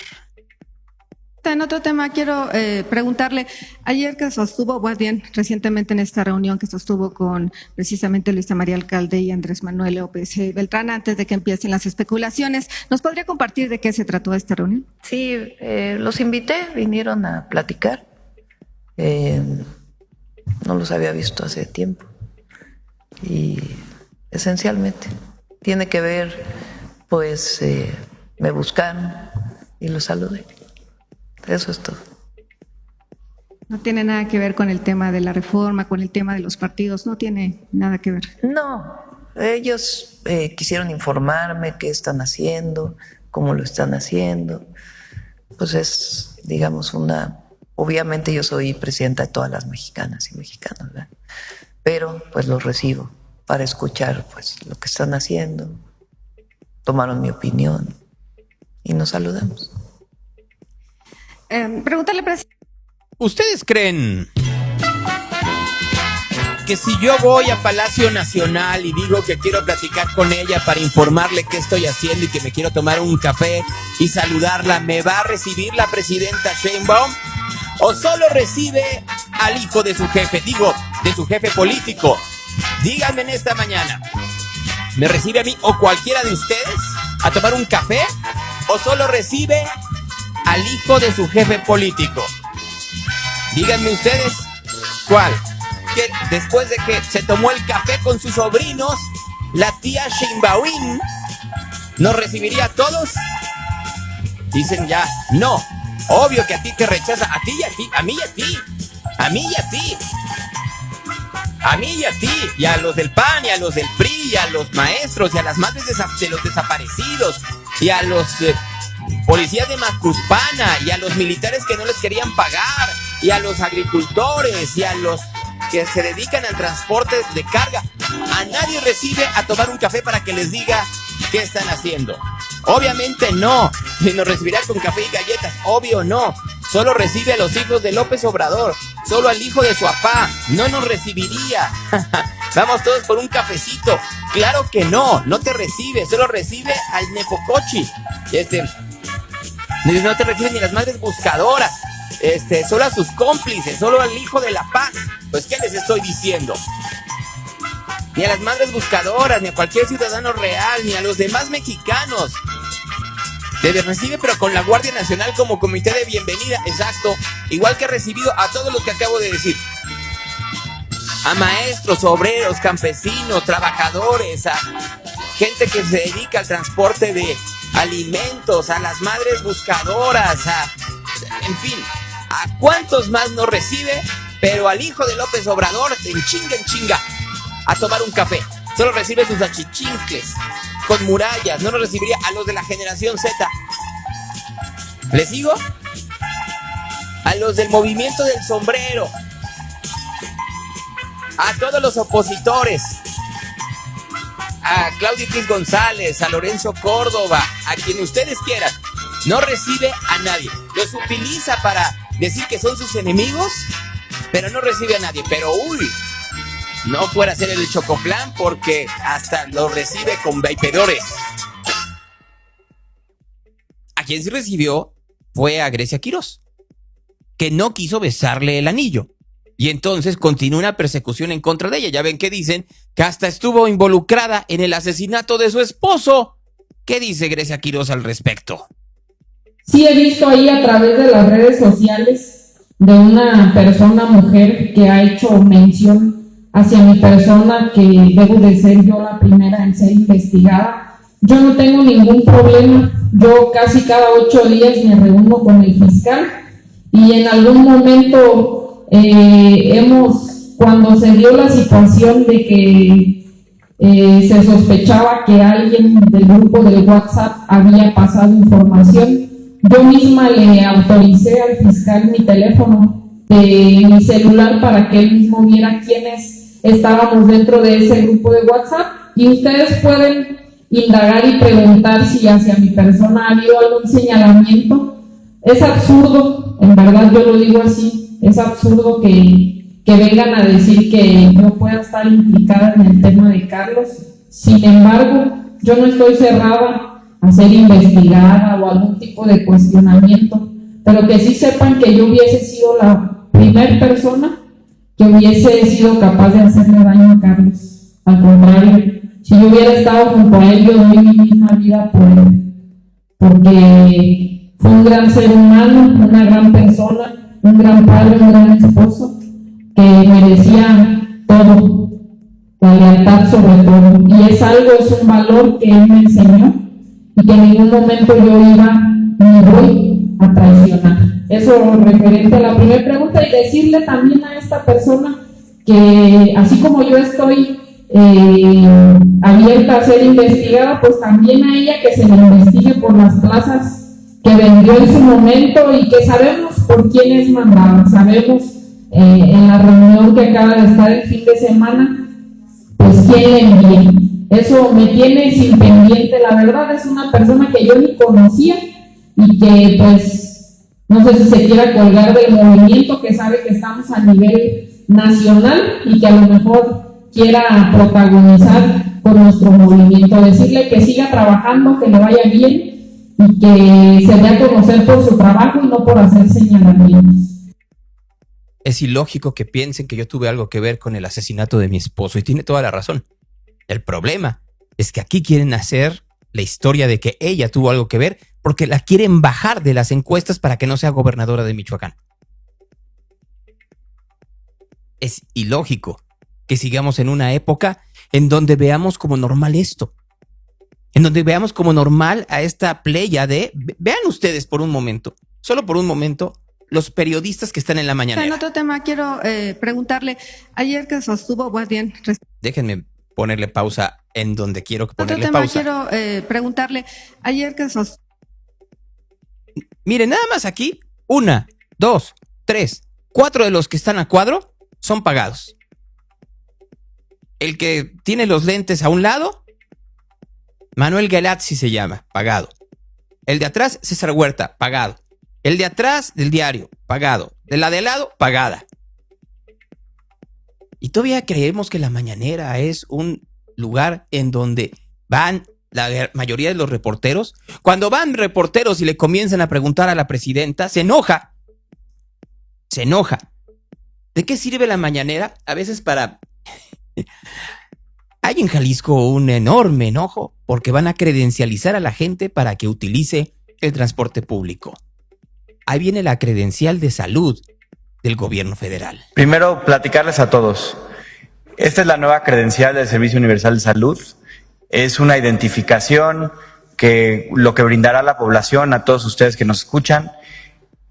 En otro tema quiero preguntarle, ayer que sostuvo, más bien recientemente en esta reunión que sostuvo con precisamente Luisa María Alcalde y Andrés Manuel López Beltrán, antes de que empiecen las especulaciones, ¿nos podría compartir de qué se trató esta reunión?
Sí, los invité, vinieron a platicar. No los había visto hace tiempo. Y esencialmente tiene que ver, pues, me buscaron y los saludé. Eso es todo.
No tiene nada que ver con el tema de la reforma, con el tema de los partidos, no tiene nada que ver.
No, ellos quisieron informarme qué están haciendo, cómo lo están haciendo. Pues es, digamos, obviamente yo soy presidenta de todas las mexicanas y mexicanos, ¿verdad? Pero pues los recibo para escuchar pues lo que están haciendo. Tomaron mi opinión y nos saludamos.
Preguntarle,
¿ustedes creen que si yo voy a Palacio Nacional y digo que quiero platicar con ella para informarle qué estoy haciendo y que me quiero tomar un café y saludarla, me va a recibir la presidenta Sheinbaum? ¿O solo recibe al hijo de su jefe, de su jefe político? Díganme en esta mañana, ¿me recibe a mí o cualquiera de ustedes a tomar un café? ¿O solo recibe al hijo de su jefe político? Díganme ustedes, ¿cuál? Que después de que se tomó el café con sus sobrinos, la tía Sheinbaum ¿nos recibiría a todos? Dicen ya, no. Obvio que a ti te rechaza, a ti y a ti, a mí y a ti, a mí y a ti, a mí y a ti, y a los del PAN, y a los del PRI, y a los maestros, y a las madres de los desaparecidos, y a los policías de Macuspana, y a los militares que no les querían pagar, y a los agricultores, y a los que se dedican al transporte de carga. A nadie recibe a tomar un café para que les diga qué están haciendo. Obviamente no. Ni nos recibirá con café y galletas. Obvio no. Solo recibe a los hijos de López Obrador. Solo al hijo de su papá. No nos recibiría. Vamos todos por un cafecito. Claro que no. No te recibe. Solo recibe al Nepocochi. No te reciben ni las madres buscadoras. Solo a sus cómplices. Solo al hijo de la paz. Pues ¿qué les estoy diciendo? Ni a las madres buscadoras, ni a cualquier ciudadano real, ni a los demás mexicanos. Les recibe, pero con la Guardia Nacional como comité de bienvenida, exacto. Igual que ha recibido a todos los que acabo de decir. a maestros, obreros, campesinos, trabajadores, a gente que se dedica al transporte de alimentos, a las madres buscadoras, en fin, ¿a cuántos más no recibe? Pero al hijo de López Obrador, en chinga, a tomar un café. Solo recibe sus achichincles con murallas, no nos recibiría a los de la generación Z. ¿Le sigo? A los del movimiento del sombrero, a todos los opositores, a Claudio X González, a Lorenzo Córdoba, a quien ustedes quieran. No recibe a nadie. Los utiliza para decir que son sus enemigos, pero no recibe a nadie. Pero no fuera a ser el chocoplan, porque hasta lo recibe con vapeadores. A quien sí recibió fue a Grecia Quirós, que no quiso besarle el anillo. Y entonces continúa una persecución en contra de ella. Ya ven que dicen que hasta estuvo involucrada en el asesinato de su esposo. ¿Qué dice Grecia Quirós al respecto?
Sí, he visto ahí a través de las redes sociales de una persona, mujer, que ha hecho mención hacia mi persona, que debo de ser yo la primera en ser investigada. Yo no tengo ningún problema. Yo casi cada 8 días me reúno con el fiscal y en algún momento cuando se dio la situación de que se sospechaba que alguien del grupo del WhatsApp había pasado información, yo misma le autoricé al fiscal mi teléfono de mi celular para que él mismo viera quiénes estábamos dentro de ese grupo de WhatsApp, y ustedes pueden indagar y preguntar si hacia mi persona ha habido algún señalamiento. Es absurdo, en verdad yo lo digo así, es absurdo que vengan a decir que yo pueda estar implicada en el tema de Carlos. Sin embargo, yo no estoy cerrada a ser investigada o algún tipo de cuestionamiento, pero que sí sepan que yo hubiese sido la primera persona que hubiese sido capaz de hacerle daño a Carlos. Al contrario, si yo hubiera estado junto a él, yo doy mi misma vida por él, porque fue un gran ser humano, una gran persona, un gran padre, un gran esposo, que merecía todo, la lealtad sobre todo, y es un valor que él me enseñó y que en ningún momento yo iba ni voy a traicionar. Eso referente a la primera pregunta, y decirle también a esta persona que así como yo estoy abierta a ser investigada, pues también a ella que se le investigue por las plazas que vendió en su momento y que sabemos por quiénes mandaban, sabemos en la reunión que acaba de estar el fin de semana, pues quién le envía. Eso me tiene sin pendiente, la verdad. Es una persona que yo ni conocía y que pues no sé si se quiera colgar del movimiento, que sabe que estamos a nivel nacional y que a lo mejor quiera protagonizar con nuestro movimiento. Decirle que siga trabajando, que le vaya bien y que se dé a conocer por su trabajo y no por hacer señalamientos.
Es ilógico que piensen que yo tuve algo que ver con el asesinato de mi esposo, y tiene toda la razón. El problema es que aquí quieren hacer la historia de que ella tuvo algo que ver porque la quieren bajar de las encuestas para que no sea gobernadora de Michoacán. Es ilógico que sigamos en una época en donde veamos como normal esto, en donde veamos como normal a esta playa de... Vean ustedes por un momento, solo por un momento, los periodistas que están en la mañanera.
En otro tema quiero preguntarle, ayer que sostuvo, más bien...
Déjenme ponerle pausa en donde quiero ponerle pausa.
Quiero preguntarle, ayer que
Miren, nada más aquí, 1, 2, 3, 4 de los que están a cuadro son pagados. El que tiene los lentes a un lado, Manuel Gelazzi se llama, pagado. El de atrás, César Huerta, pagado. El de atrás, del diario, pagado. De la de lado, pagada. Y todavía creemos que la mañanera es un lugar en donde van la mayoría de los reporteros. Cuando van reporteros y le comienzan a preguntar a la presidenta, se enoja. Se enoja. ¿De qué sirve la mañanera? A veces para... Hay en Jalisco un enorme enojo porque van a credencializar a la gente para que utilice el transporte público. Ahí viene la credencial de salud del gobierno federal.
Primero, platicarles a todos.
Esta es la nueva credencial del Servicio Universal de Salud. Es una identificación que lo que brindará a la población, a todos ustedes que nos escuchan,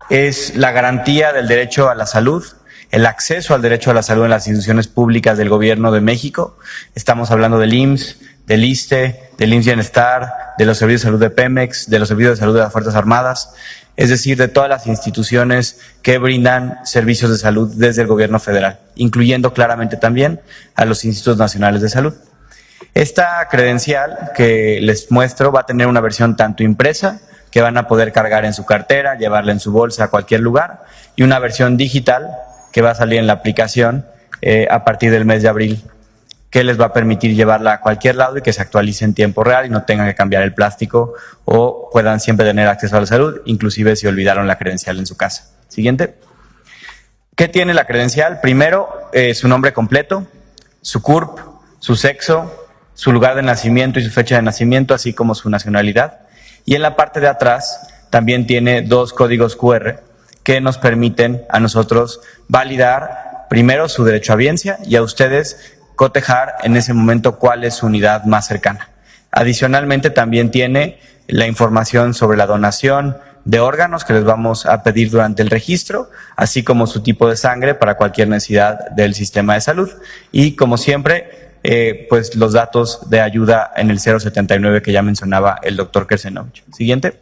es la garantía del derecho a la salud, el acceso al derecho a la salud en las instituciones públicas del Gobierno de México. Estamos hablando del IMSS, del ISSSTE, del IMSS Bienestar, de los servicios de salud de Pemex, de los servicios de salud de las Fuerzas Armadas, es decir, de todas las instituciones que brindan servicios de salud desde el Gobierno federal, incluyendo claramente también a los Institutos Nacionales de Salud. Esta credencial que les muestro va a tener una versión tanto impresa, que van a poder cargar en su cartera, llevarla en su bolsa a cualquier lugar, y una versión digital que va a salir en la aplicación a partir del mes de abril, que les va a permitir llevarla a cualquier lado y que se actualice en tiempo real y no tengan que cambiar el plástico o puedan siempre tener acceso a la salud, inclusive si olvidaron la credencial en su casa. Siguiente. ¿Qué tiene la credencial? Primero, su nombre completo, su CURP, su sexo, su lugar de nacimiento y su fecha de nacimiento, así como su nacionalidad. Y en la parte de atrás también tiene 2 códigos QR que nos permiten a nosotros validar primero su derecho a biencia y a ustedes cotejar en ese momento cuál es su unidad más cercana. Adicionalmente también tiene la información sobre la donación de órganos que les vamos a pedir durante el registro, así como su tipo de sangre para cualquier necesidad del sistema de salud. Y como siempre, pues los datos de ayuda en el 079 que ya mencionaba el doctor Kersenovich. Siguiente.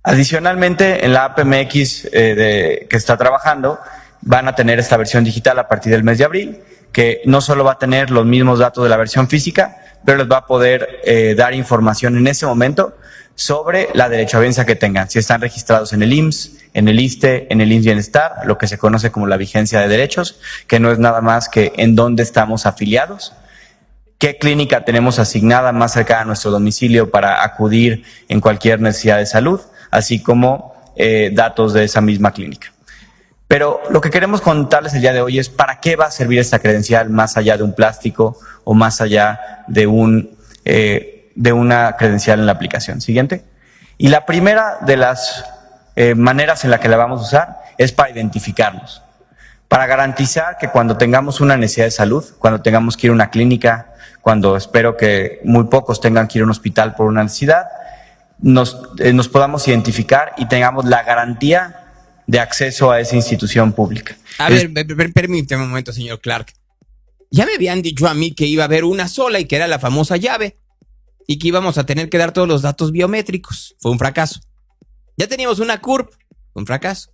Adicionalmente, en la APMX que está trabajando, van a tener esta versión digital a partir del mes de abril, que no solo va a tener los mismos datos de la versión física, pero les va a poder dar información en ese momento sobre la derechohabiencia que tengan, si están registrados en el IMSS, en el ISSSTE, en el IMSS Bienestar, lo que se conoce como la vigencia de derechos, que no es nada más que en dónde estamos afiliados, qué clínica tenemos asignada más cercana a nuestro domicilio para acudir en cualquier necesidad de salud, así como datos de esa misma clínica. Pero lo que queremos contarles el día de hoy es para qué va a servir esta credencial más allá de un plástico o más allá de una credencial en la aplicación. Siguiente. Y la primera de las maneras en la que la vamos a usar es para identificarnos, para garantizar que cuando tengamos una necesidad de salud, cuando tengamos que ir a una clínica, cuando espero que muy pocos tengan que ir a un hospital por una necesidad, nos podamos identificar y tengamos la garantía de acceso a esa institución pública.
A ver, permíteme un momento, señor Clark. Ya me habían dicho a mí que iba a haber una sola y que era la famosa llave y que íbamos a tener que dar todos los datos biométricos. Fue un fracaso. Ya teníamos una CURP. Fue un fracaso.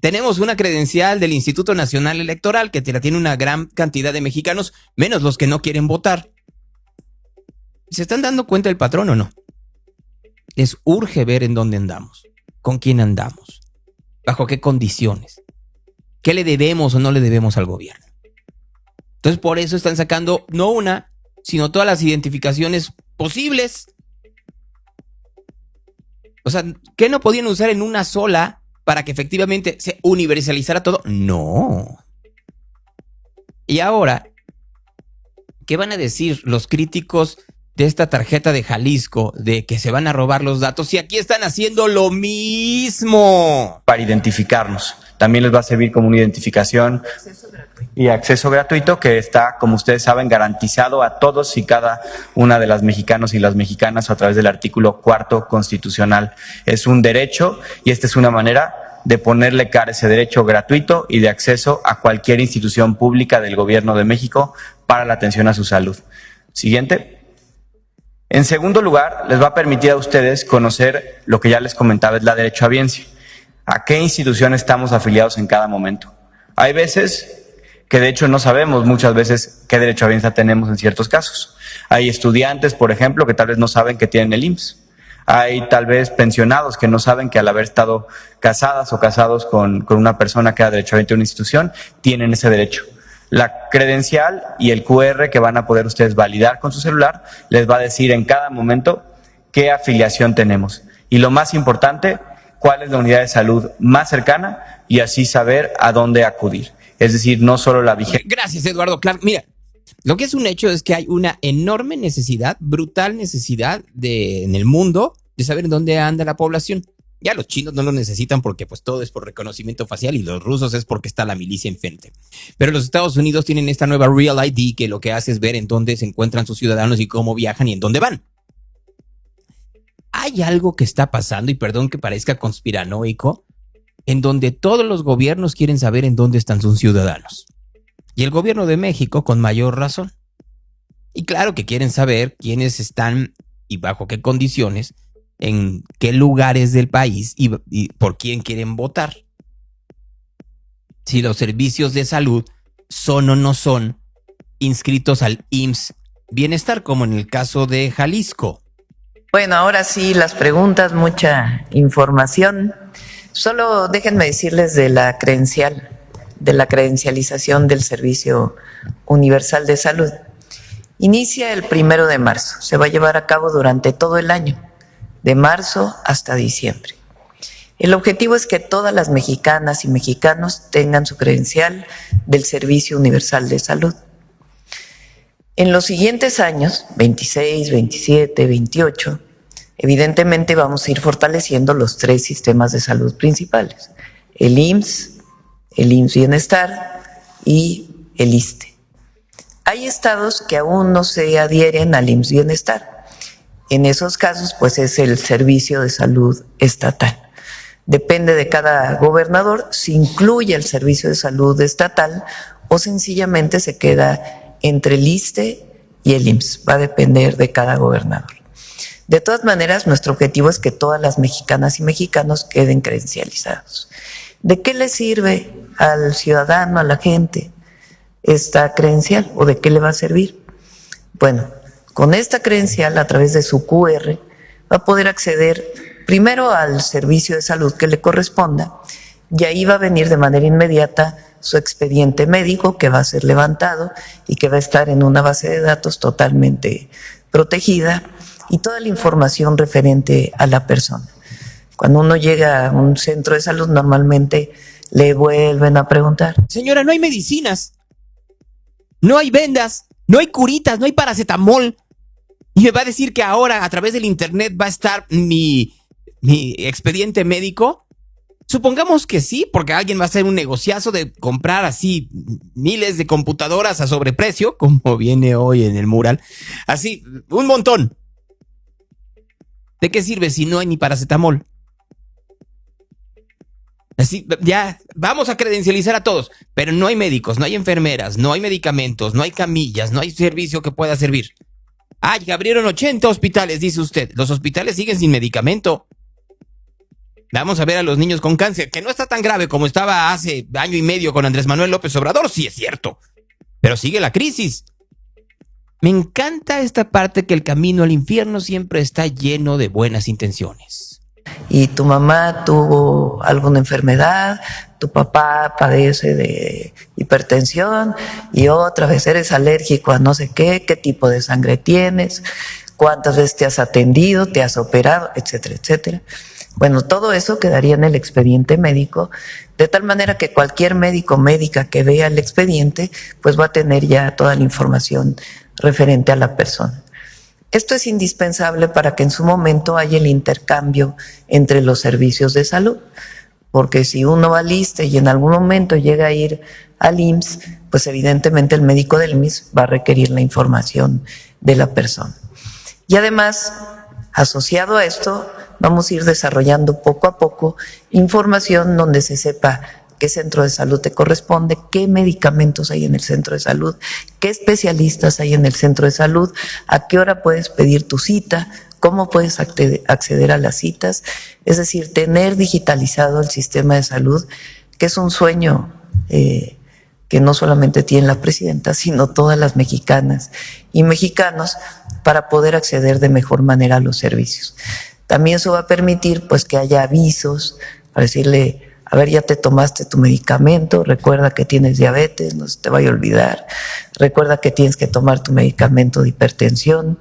Tenemos una credencial del Instituto Nacional Electoral que la tiene una gran cantidad de mexicanos, menos los que no quieren votar. ¿Se están dando cuenta del patrón o no? Les urge ver en dónde andamos, con quién andamos, bajo qué condiciones, qué le debemos o no le debemos al gobierno. Entonces, por eso están sacando no una, sino todas las identificaciones posibles. O sea, ¿qué no podían usar en una sola para que efectivamente se universalizara todo? No. Y ahora, ¿qué van a decir los críticos de esta tarjeta de Jalisco de que se van a robar los datos si aquí están haciendo lo mismo?
Para identificarnos. También les va a servir como una identificación y acceso gratuito que está, como ustedes saben, garantizado a todos y cada una de las mexicanos y las mexicanas a través del artículo 4º constitucional. Es un derecho y esta es una manera de ponerle cara a ese derecho gratuito y de acceso a cualquier institución pública del Gobierno de México para la atención a su salud. Siguiente. En segundo lugar, les va a permitir a ustedes conocer lo que ya les comentaba, es la derechohabiencia. ¿A qué institución estamos afiliados en cada momento? Hay veces que de hecho no sabemos muchas veces qué derechohabiencia tenemos en ciertos casos. Hay estudiantes, por ejemplo, que tal vez no saben que tienen el IMSS. Hay tal vez pensionados que no saben que al haber estado casadas o casados con una persona que era derechohabiente de una institución, tienen ese derecho. La credencial y el QR que van a poder ustedes validar con su celular les va a decir en cada momento qué afiliación tenemos. Y lo más importante, cuál es la unidad de salud más cercana y así saber a dónde acudir. Es decir, no solo la vigencia.
Gracias, Eduardo Clark. Mira, lo que es un hecho es que hay una enorme necesidad, brutal necesidad en el mundo de saber en dónde anda la población. Ya los chinos no lo necesitan porque pues todo es por reconocimiento facial y los rusos es porque está la milicia enfrente. Pero los Estados Unidos tienen esta nueva Real ID que lo que hace es ver en dónde se encuentran sus ciudadanos y cómo viajan y en dónde van. Hay algo que está pasando, y perdón que parezca conspiranoico, en donde todos los gobiernos quieren saber en dónde están sus ciudadanos. Y el gobierno de México con mayor razón. Y claro que quieren saber quiénes están y bajo qué condiciones, en qué lugares del país y por quién quieren votar. Si los servicios de salud son o no son inscritos al IMSS Bienestar, como en el caso de Jalisco.
Bueno, ahora sí, las preguntas, mucha información. Solo déjenme decirles de la credencialización del Servicio Universal de Salud. Inicia el 1 de marzo, se va a llevar a cabo durante todo el año, de marzo hasta diciembre. El objetivo es que todas las mexicanas y mexicanos tengan su credencial del Servicio Universal de Salud. En los siguientes años, 26, 27, 28, evidentemente vamos a ir fortaleciendo los 3 sistemas de salud principales: el IMSS Bienestar y el ISSSTE. Hay estados que aún no se adhieren al IMSS Bienestar. En esos casos, pues es el Servicio de Salud Estatal. Depende de cada gobernador si incluye el Servicio de Salud Estatal o sencillamente se queda entre el ISSSTE y el IMSS. Va a depender de cada gobernador. De todas maneras, nuestro objetivo es que todas las mexicanas y mexicanos queden credencializados. ¿De qué le sirve al ciudadano, a la gente, esta credencial o de qué le va a servir? Bueno, con esta credencial, a través de su QR, va a poder acceder primero al servicio de salud que le corresponda, y ahí va a venir de manera inmediata su expediente médico, que va a ser levantado y que va a estar en una base de datos totalmente protegida, y toda la información referente a la persona. Cuando uno llega a un centro de salud, normalmente le vuelven a preguntar:
señora, no hay medicinas, no hay vendas, no hay curitas, no hay paracetamol. Y me va a decir que ahora a través del internet va a estar mi expediente médico. Supongamos que sí, porque alguien va a hacer un negociazo de comprar así miles de computadoras a sobreprecio, como viene hoy en el mural. Así, un montón. ¿De qué sirve si no hay ni paracetamol? Así, ya, vamos a credencializar a todos, pero no hay médicos, no hay enfermeras, no hay medicamentos, no hay camillas, no hay servicio que pueda servir. Ay, que abrieron 80 hospitales, dice usted. Los hospitales siguen sin medicamento. Vamos a ver a los niños con cáncer, que no está tan grave como estaba hace año y medio con Andrés Manuel López Obrador, sí es cierto, pero sigue la crisis. Me encanta esta parte, que el camino al infierno siempre está lleno de buenas intenciones.
Y tu mamá tuvo alguna enfermedad, tu papá padece de hipertensión y otra vez eres alérgico a no sé qué tipo de sangre tienes, cuántas veces te has atendido, te has operado, etcétera, etcétera. Bueno, todo eso quedaría en el expediente médico, de tal manera que cualquier médico o médica que vea el expediente, pues va a tener ya toda la información referente a la persona. Esto es indispensable para que en su momento haya el intercambio entre los servicios de salud, porque si uno va al ISSSTE y en algún momento llega a ir al IMSS, pues evidentemente el médico del IMSS va a requerir la información de la persona. Y además, asociado a esto, vamos a ir desarrollando poco a poco información donde se sepa qué centro de salud te corresponde, qué medicamentos hay en el centro de salud, qué especialistas hay en el centro de salud, a qué hora puedes pedir tu cita, cómo puedes acceder a las citas. Es decir, tener digitalizado el sistema de salud, que es un sueño que no solamente tiene la presidenta, sino todas las mexicanas y mexicanos, para poder acceder de mejor manera a los servicios. También eso va a permitir pues que haya avisos para decirle: a ver, ya te tomaste tu medicamento, recuerda que tienes diabetes, no se te vaya a olvidar, recuerda que tienes que tomar tu medicamento de hipertensión.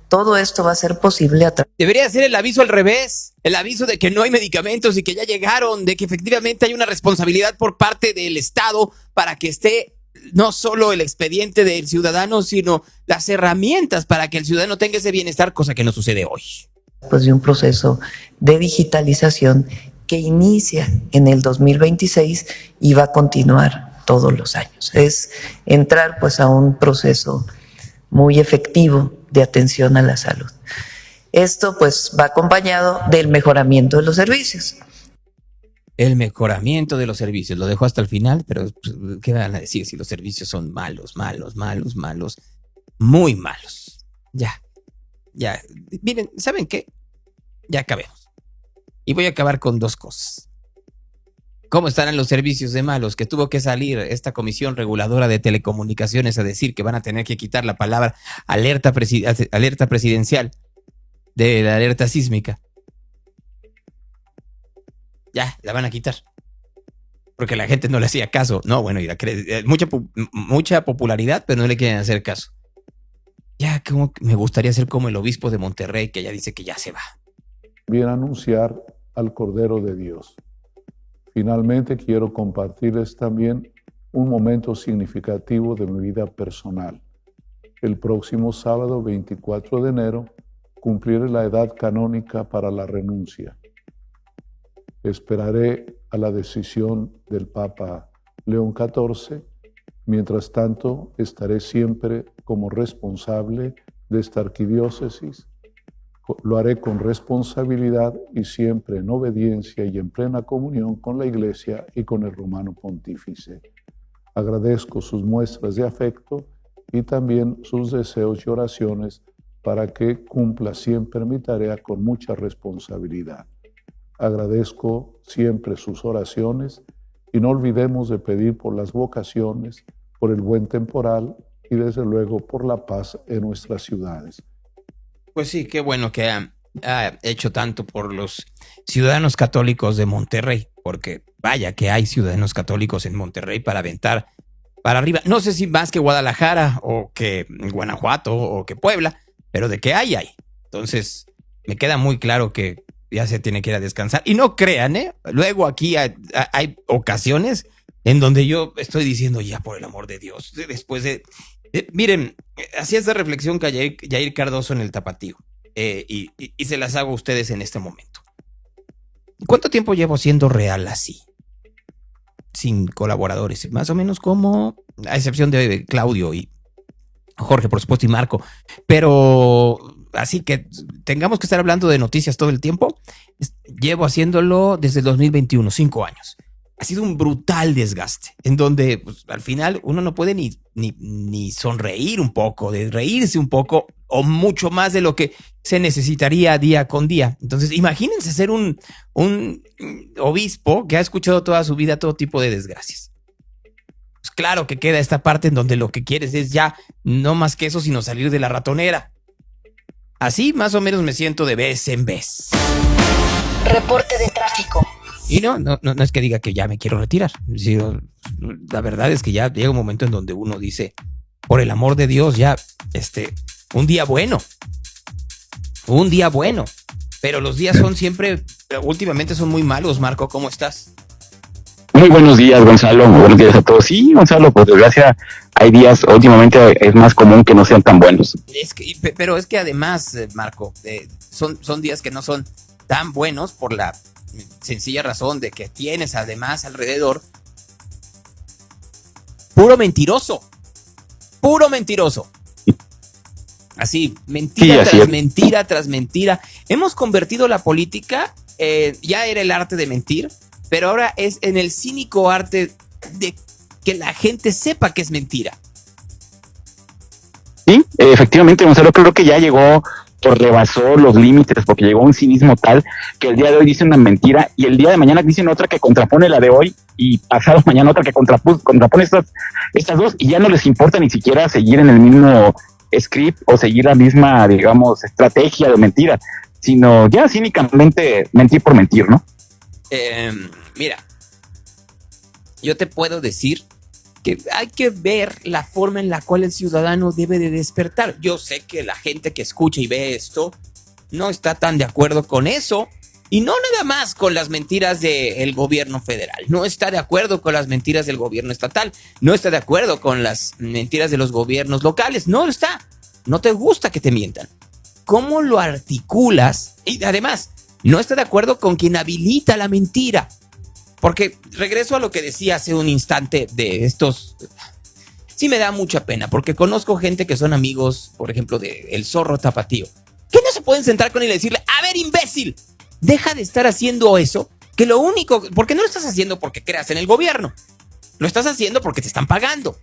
Todo esto va a ser posible a través...
Debería ser el aviso al revés, el aviso de que no hay medicamentos y que ya llegaron, de que efectivamente hay una responsabilidad por parte del Estado para que esté no solo el expediente del ciudadano, sino las herramientas para que el ciudadano tenga ese bienestar, cosa que no sucede hoy.
pues de un proceso de digitalización que inicia en el 2026 y va a continuar todos los años. Es entrar pues a un proceso muy efectivo de atención a la salud. Esto pues va acompañado del mejoramiento de los servicios.
El mejoramiento de los servicios, lo dejo hasta el final, pero pues, ¿qué van a decir si los servicios son malos, muy malos? Ya. Miren, ¿saben qué? Ya acabemos. Y voy a acabar con dos cosas. ¿Cómo estarán los servicios de malos? Que tuvo que salir esta comisión reguladora de telecomunicaciones a decir que van a tener que quitar la palabra alerta presidencial de la alerta sísmica. Ya, la van a quitar. Porque la gente no le hacía caso. No, bueno, mucha popularidad, pero no le quieren hacer caso. Ya, como me gustaría ser como el obispo de Monterrey, que ya dice que ya se va.
Bien anunciar al Cordero de Dios. Finalmente quiero compartirles también un momento significativo de mi vida personal. El próximo sábado 24 de enero cumpliré la edad canónica para la renuncia. Esperaré a la decisión del Papa León XIV. Mientras tanto, estaré siempre como responsable de esta arquidiócesis. Lo haré con responsabilidad y siempre en obediencia y en plena comunión con la Iglesia y con el Romano Pontífice. Agradezco sus muestras de afecto y también sus deseos y oraciones para que cumpla siempre mi tarea con mucha responsabilidad. Agradezco siempre sus oraciones y no olvidemos de pedir por las vocaciones, por el buen temporal y desde luego por la paz en nuestras ciudades.
Pues sí, qué bueno que ha hecho tanto por los ciudadanos católicos de Monterrey, porque vaya que hay ciudadanos católicos en Monterrey para aventar para arriba. No sé si más que Guadalajara o que Guanajuato o que Puebla, pero de que hay. Entonces, me queda muy claro que ya se tiene que ir a descansar. Y no crean, luego aquí hay ocasiones en donde yo estoy diciendo, ya por el amor de Dios, después de... miren, hacía esta reflexión que Yair Cardoso en el Tapatío, y se las hago a ustedes en este momento. ¿Cuánto tiempo llevo siendo real así? Sin colaboradores, más o menos como, a excepción de Claudio y Jorge, por supuesto, y Marco, pero así que tengamos que estar hablando de noticias todo el tiempo. Llevo haciéndolo desde el 2021, 5 años. Ha sido un brutal desgaste, en donde pues, al final uno no puede ni sonreír un poco, de reírse un poco, o mucho más de lo que se necesitaría día con día. Entonces, imagínense ser un obispo que ha escuchado toda su vida todo tipo de desgracias. Pues claro que queda esta parte en donde lo que quieres es ya no más que eso, sino salir de la ratonera. Así más o menos me siento de vez en vez.
Reporte de tráfico.
Y no es que diga que ya me quiero retirar. Sino, la verdad es que ya llega un momento en donde uno dice, por el amor de Dios, ya, un día bueno. Pero los días son siempre, últimamente son muy malos. Marco, ¿cómo estás?
Muy buenos días, Gonzalo. Buenos días a todos. Sí, Gonzalo, por desgracia, hay días, últimamente es más común que no sean tan buenos.
Pero es que además, Marco, son días que no son tan buenos por la sencilla razón de que tienes además alrededor puro mentiroso. Así, mentira tras mentira. Hemos convertido la política, ya era el arte de mentir, pero ahora es en el cínico arte de que la gente sepa que es mentira.
Sí, efectivamente, Gonzalo, creo que ya llegó, rebasó los límites, porque llegó a un cinismo tal que el día de hoy dice una mentira y el día de mañana dicen otra que contrapone la de hoy y pasado mañana otra que contrapone estas dos, y ya no les importa ni siquiera seguir en el mismo script o seguir la misma, digamos, estrategia de mentira, sino ya cínicamente mentir por mentir, ¿no?
Mira, yo te puedo decir que hay que ver la forma en la cual el ciudadano debe de despertar. Yo sé que la gente que escucha y ve esto no está tan de acuerdo con eso, y no nada más con las mentiras del gobierno federal, no está de acuerdo con las mentiras del gobierno estatal, no está de acuerdo con las mentiras de los gobiernos locales, no te gusta que te mientan. cómo lo articulas y además no está de acuerdo con quien habilita la mentira. Porque regreso a lo que decía hace un instante de estos. Sí me da mucha pena porque conozco gente que son amigos, por ejemplo, de El Zorro Tapatío, que no se pueden sentar con él y decirle, a ver, imbécil, deja de estar haciendo eso, que lo único, porque no lo estás haciendo porque creas en el gobierno, lo estás haciendo porque te están pagando.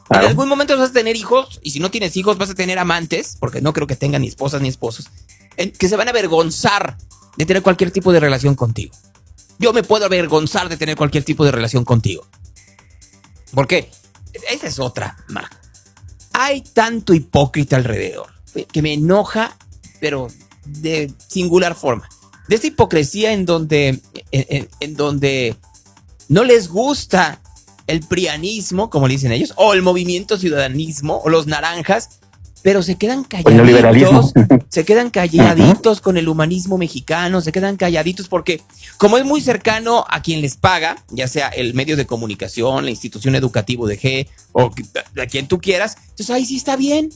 Claro. En algún momento vas a tener hijos, y si no tienes hijos vas a tener amantes, porque no creo que tengan ni esposas ni esposos, que se van a avergonzar de tener cualquier tipo de relación contigo. Yo me puedo avergonzar de tener cualquier tipo de relación contigo. ¿Por qué? Esa es otra, Marco. Hay tanto hipócrita alrededor que me enoja, pero de singular forma. De esta hipocresía en donde no les gusta el prianismo, como le dicen ellos, o el movimiento ciudadanismo, o los naranjas, pero se quedan calladitos, con el humanismo mexicano, se quedan calladitos porque como es muy cercano a quien les paga, ya sea el medio de comunicación, la institución educativa de G o a quien tú quieras, entonces ahí sí está bien.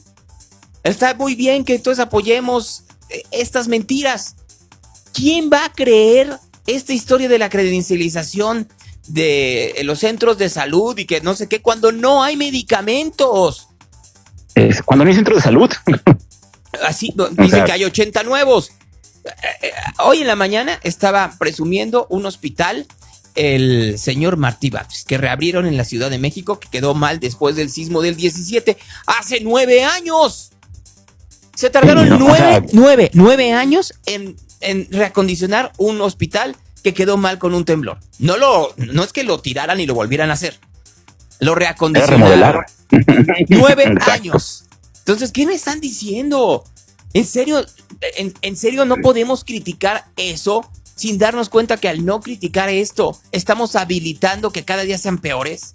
Está muy bien que entonces apoyemos estas mentiras. ¿Quién va a creer esta historia de la credencialización de los centros de salud y que no sé qué cuando no hay medicamentos?
Cuando no hay centro de salud.
Así dicen que hay 80 nuevos. Hoy en la mañana estaba presumiendo un hospital, el señor Martí Batres, que reabrieron en la Ciudad de México, que quedó mal después del sismo del 17. ¡Hace 9 años! Se tardaron 9 años en reacondicionar un hospital que quedó mal con un temblor. No es que lo tiraran y lo volvieran a hacer. Lo reacondicionaron. 9 años. Entonces, ¿qué me están diciendo? ¿En serio no podemos criticar eso sin darnos cuenta que al no criticar esto estamos habilitando que cada día sean peores?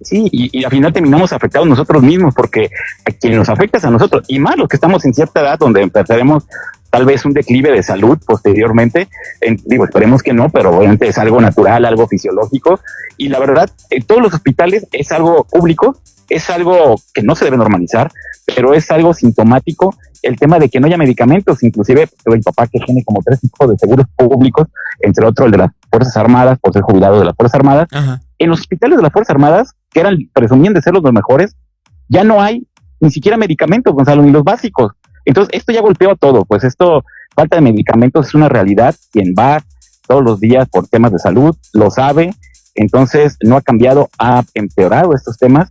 Sí, y al final terminamos afectados nosotros mismos, porque a quien nos afecta es a nosotros, y más los que estamos en cierta edad donde empezaremos tal vez un declive de salud posteriormente. Esperemos que no, pero obviamente es algo natural, algo fisiológico, y la verdad, en todos los hospitales es algo público, es algo que no se debe normalizar, pero es algo sintomático el tema de que no haya medicamentos. Inclusive mi papá, que tiene como 3 tipos de seguros públicos, entre otros el de las Fuerzas Armadas, por ser jubilado de las Fuerzas Armadas. Ajá. En los hospitales de las Fuerzas Armadas, que presumían de ser los mejores, ya no hay ni siquiera medicamentos, Gonzalo, ni los básicos. Entonces, esto ya golpeó todo, pues falta de medicamentos es una realidad. Quien va todos los días por temas de salud lo sabe. Entonces, no ha cambiado, ha empeorado estos temas.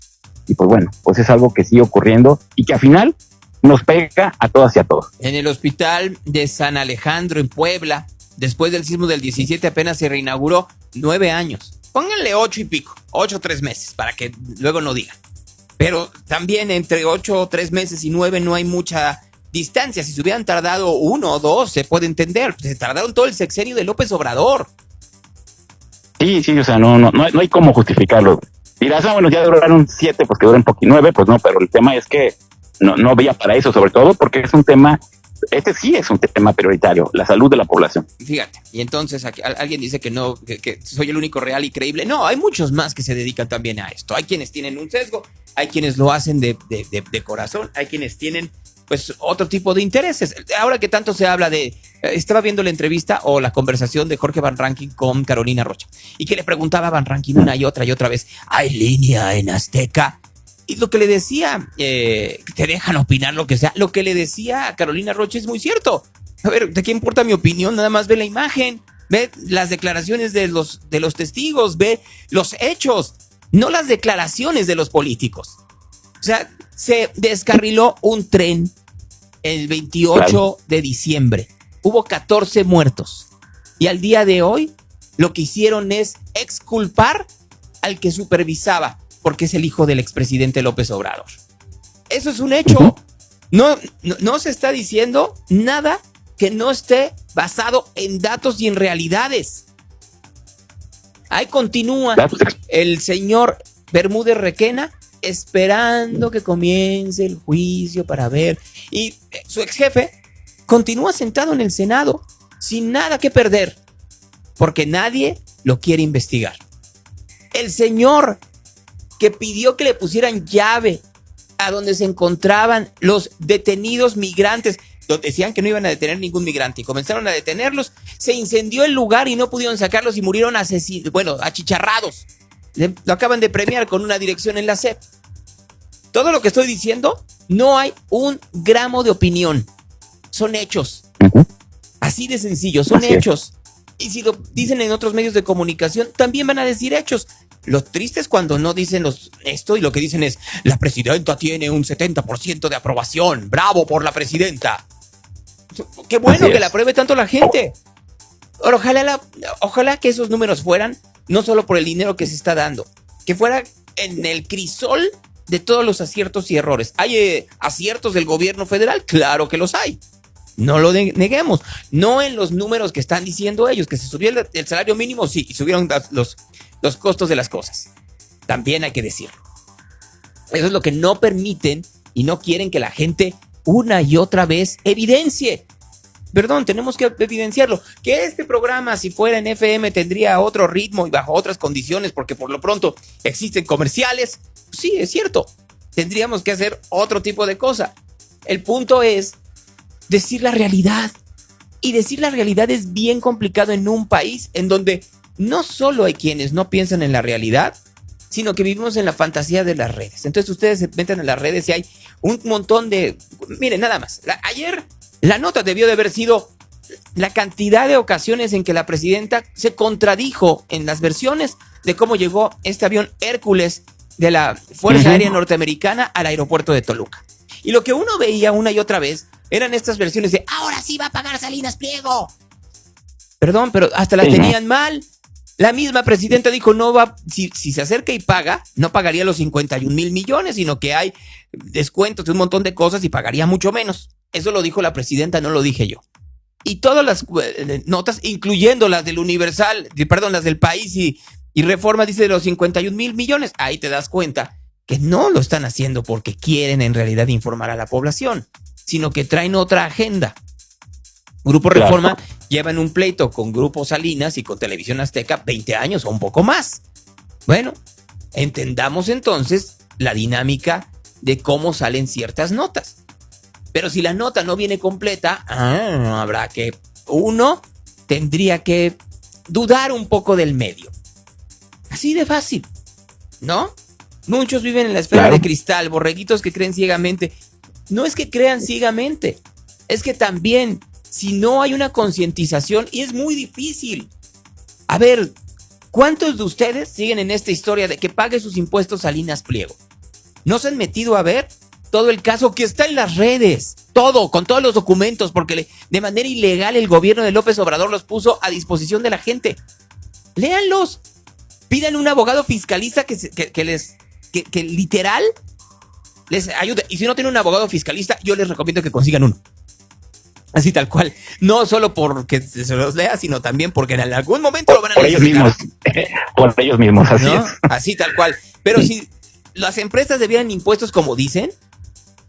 Y pues bueno, pues es algo que sigue ocurriendo y que al final nos pega a todas y a todos.
En el hospital de San Alejandro, en Puebla, después del sismo del 17 apenas se reinauguró. 9 años. Pónganle 8 y pico, 8 o 3 meses, para que luego no digan. Pero también entre 8 o 3 meses y 9 no hay mucha distancia. Si se hubieran tardado 1 o 2, se puede entender. Se tardaron todo el sexenio de López Obrador.
Sí, o sea, no hay cómo justificarlo. Dirás, bueno, ya duraron 7, pues que duren 9, pues no, pero el tema es que no veía para eso, sobre todo porque es un tema, sí es un tema prioritario, la salud de la población.
Fíjate, y entonces alguien dice que no, que soy el único real y creíble. No, hay muchos más que se dedican también a esto. Hay quienes tienen un sesgo, hay quienes lo hacen de corazón, hay quienes tienen pues otro tipo de intereses. Ahora que tanto se habla estaba viendo la entrevista o la conversación de Jorge Van Rankin con Carolina Rocha, y que le preguntaba a Van Rankin una y otra vez, ¿hay línea en Azteca? Y lo que le decía, te dejan opinar lo que sea, lo que le decía a Carolina Rocha es muy cierto. A ver, ¿de qué importa mi opinión? Nada más ve la imagen, ve las declaraciones de los testigos, ve los hechos, no las declaraciones de los políticos. O sea, se descarriló un tren el 28 de diciembre. Hubo 14 muertos. Y al día de hoy, lo que hicieron es exculpar al que supervisaba, porque es el hijo del expresidente López Obrador. Eso es un hecho. No se está diciendo nada que no esté basado en datos y en realidades. Ahí continúa el señor Bermúdez Requena esperando que comience el juicio para ver. Y su ex jefe continúa sentado en el Senado sin nada que perder, porque nadie lo quiere investigar. El señor que pidió que le pusieran llave a donde se encontraban los detenidos migrantes. Decían que no iban a detener ningún migrante y comenzaron a detenerlos. Se incendió el lugar y no pudieron sacarlos y murieron achicharrados. Lo acaban de premiar con una dirección en la SEP. Todo lo que estoy diciendo, no hay un gramo de opinión. Son hechos. Así de sencillo, son hechos. Y si lo dicen en otros medios de comunicación, también van a decir hechos. Lo triste es cuando no dicen esto y lo que dicen es: la presidenta tiene un 70% de aprobación. ¡Bravo por la presidenta! ¡Qué bueno que la apruebe tanto la gente! Ahora, ojalá que esos números fueran no solo por el dinero que se está dando, que fuera en el crisol de todos los aciertos y errores. ¿Hay aciertos del gobierno federal? Claro que los hay. No lo neguemos. No en los números que están diciendo ellos, que se subió el salario mínimo, sí, y subieron los costos de las cosas. También hay que decirlo. Eso es lo que no permiten y no quieren que la gente una y otra vez evidencie. Perdón, tenemos que evidenciarlo. Que este programa, si fuera en FM, tendría otro ritmo y bajo otras condiciones, porque por lo pronto existen comerciales. Sí, es cierto. Tendríamos que hacer otro tipo de cosa. El punto es decir la realidad. Y decir la realidad es bien complicado en un país en donde no solo hay quienes no piensan en la realidad, sino que vivimos en la fantasía de las redes. Entonces ustedes se meten en las redes y hay un montón de... Miren, nada más. Ayer la nota debió de haber sido la cantidad de ocasiones en que la presidenta se contradijo en las versiones de cómo llegó este avión Hércules de la Fuerza Aérea Norteamericana al aeropuerto de Toluca. Y lo que uno veía una y otra vez eran estas versiones de ahora sí va a pagar Salinas Pliego. Perdón, pero hasta las tenían mal. La misma presidenta dijo no va, si se acerca y paga, no pagaría los 51,000 millones, sino que hay descuentos de un montón de cosas y pagaría mucho menos. Eso lo dijo la presidenta, no lo dije yo. Y todas las notas, incluyendo las del Universal, las del País y Reforma, dice de los 51,000 millones. Ahí te das cuenta que no lo están haciendo porque quieren en realidad informar a la población, sino que traen otra agenda. Grupo Reforma lleva en un pleito con Grupo Salinas y con Televisión Azteca 20 años o un poco más. Bueno, entendamos entonces la dinámica de cómo salen ciertas notas. Pero si la nota no viene completa, habrá que... Uno tendría que dudar un poco del medio. Así de fácil, ¿no? Muchos viven en la esfera de cristal, borreguitos que creen ciegamente. No es que crean ciegamente, es que también, si no hay una concientización, y es muy difícil. A ver, ¿cuántos de ustedes siguen en esta historia de que pague sus impuestos Salinas Pliego? ¿No se han metido a ver todo el caso que está en las redes? Todo, con todos los documentos, porque de manera ilegal el gobierno de López Obrador los puso a disposición de la gente. Léanlos. Pidan un abogado fiscalista que literal les ayude. Y si no tienen un abogado fiscalista, yo les recomiendo que consigan uno. Así tal cual. No solo porque se los lea, sino también porque en algún momento lo van a necesitar.
Por ellos mismos, así
¿no?
es.
Así tal cual. Pero si las empresas debieran impuestos como dicen,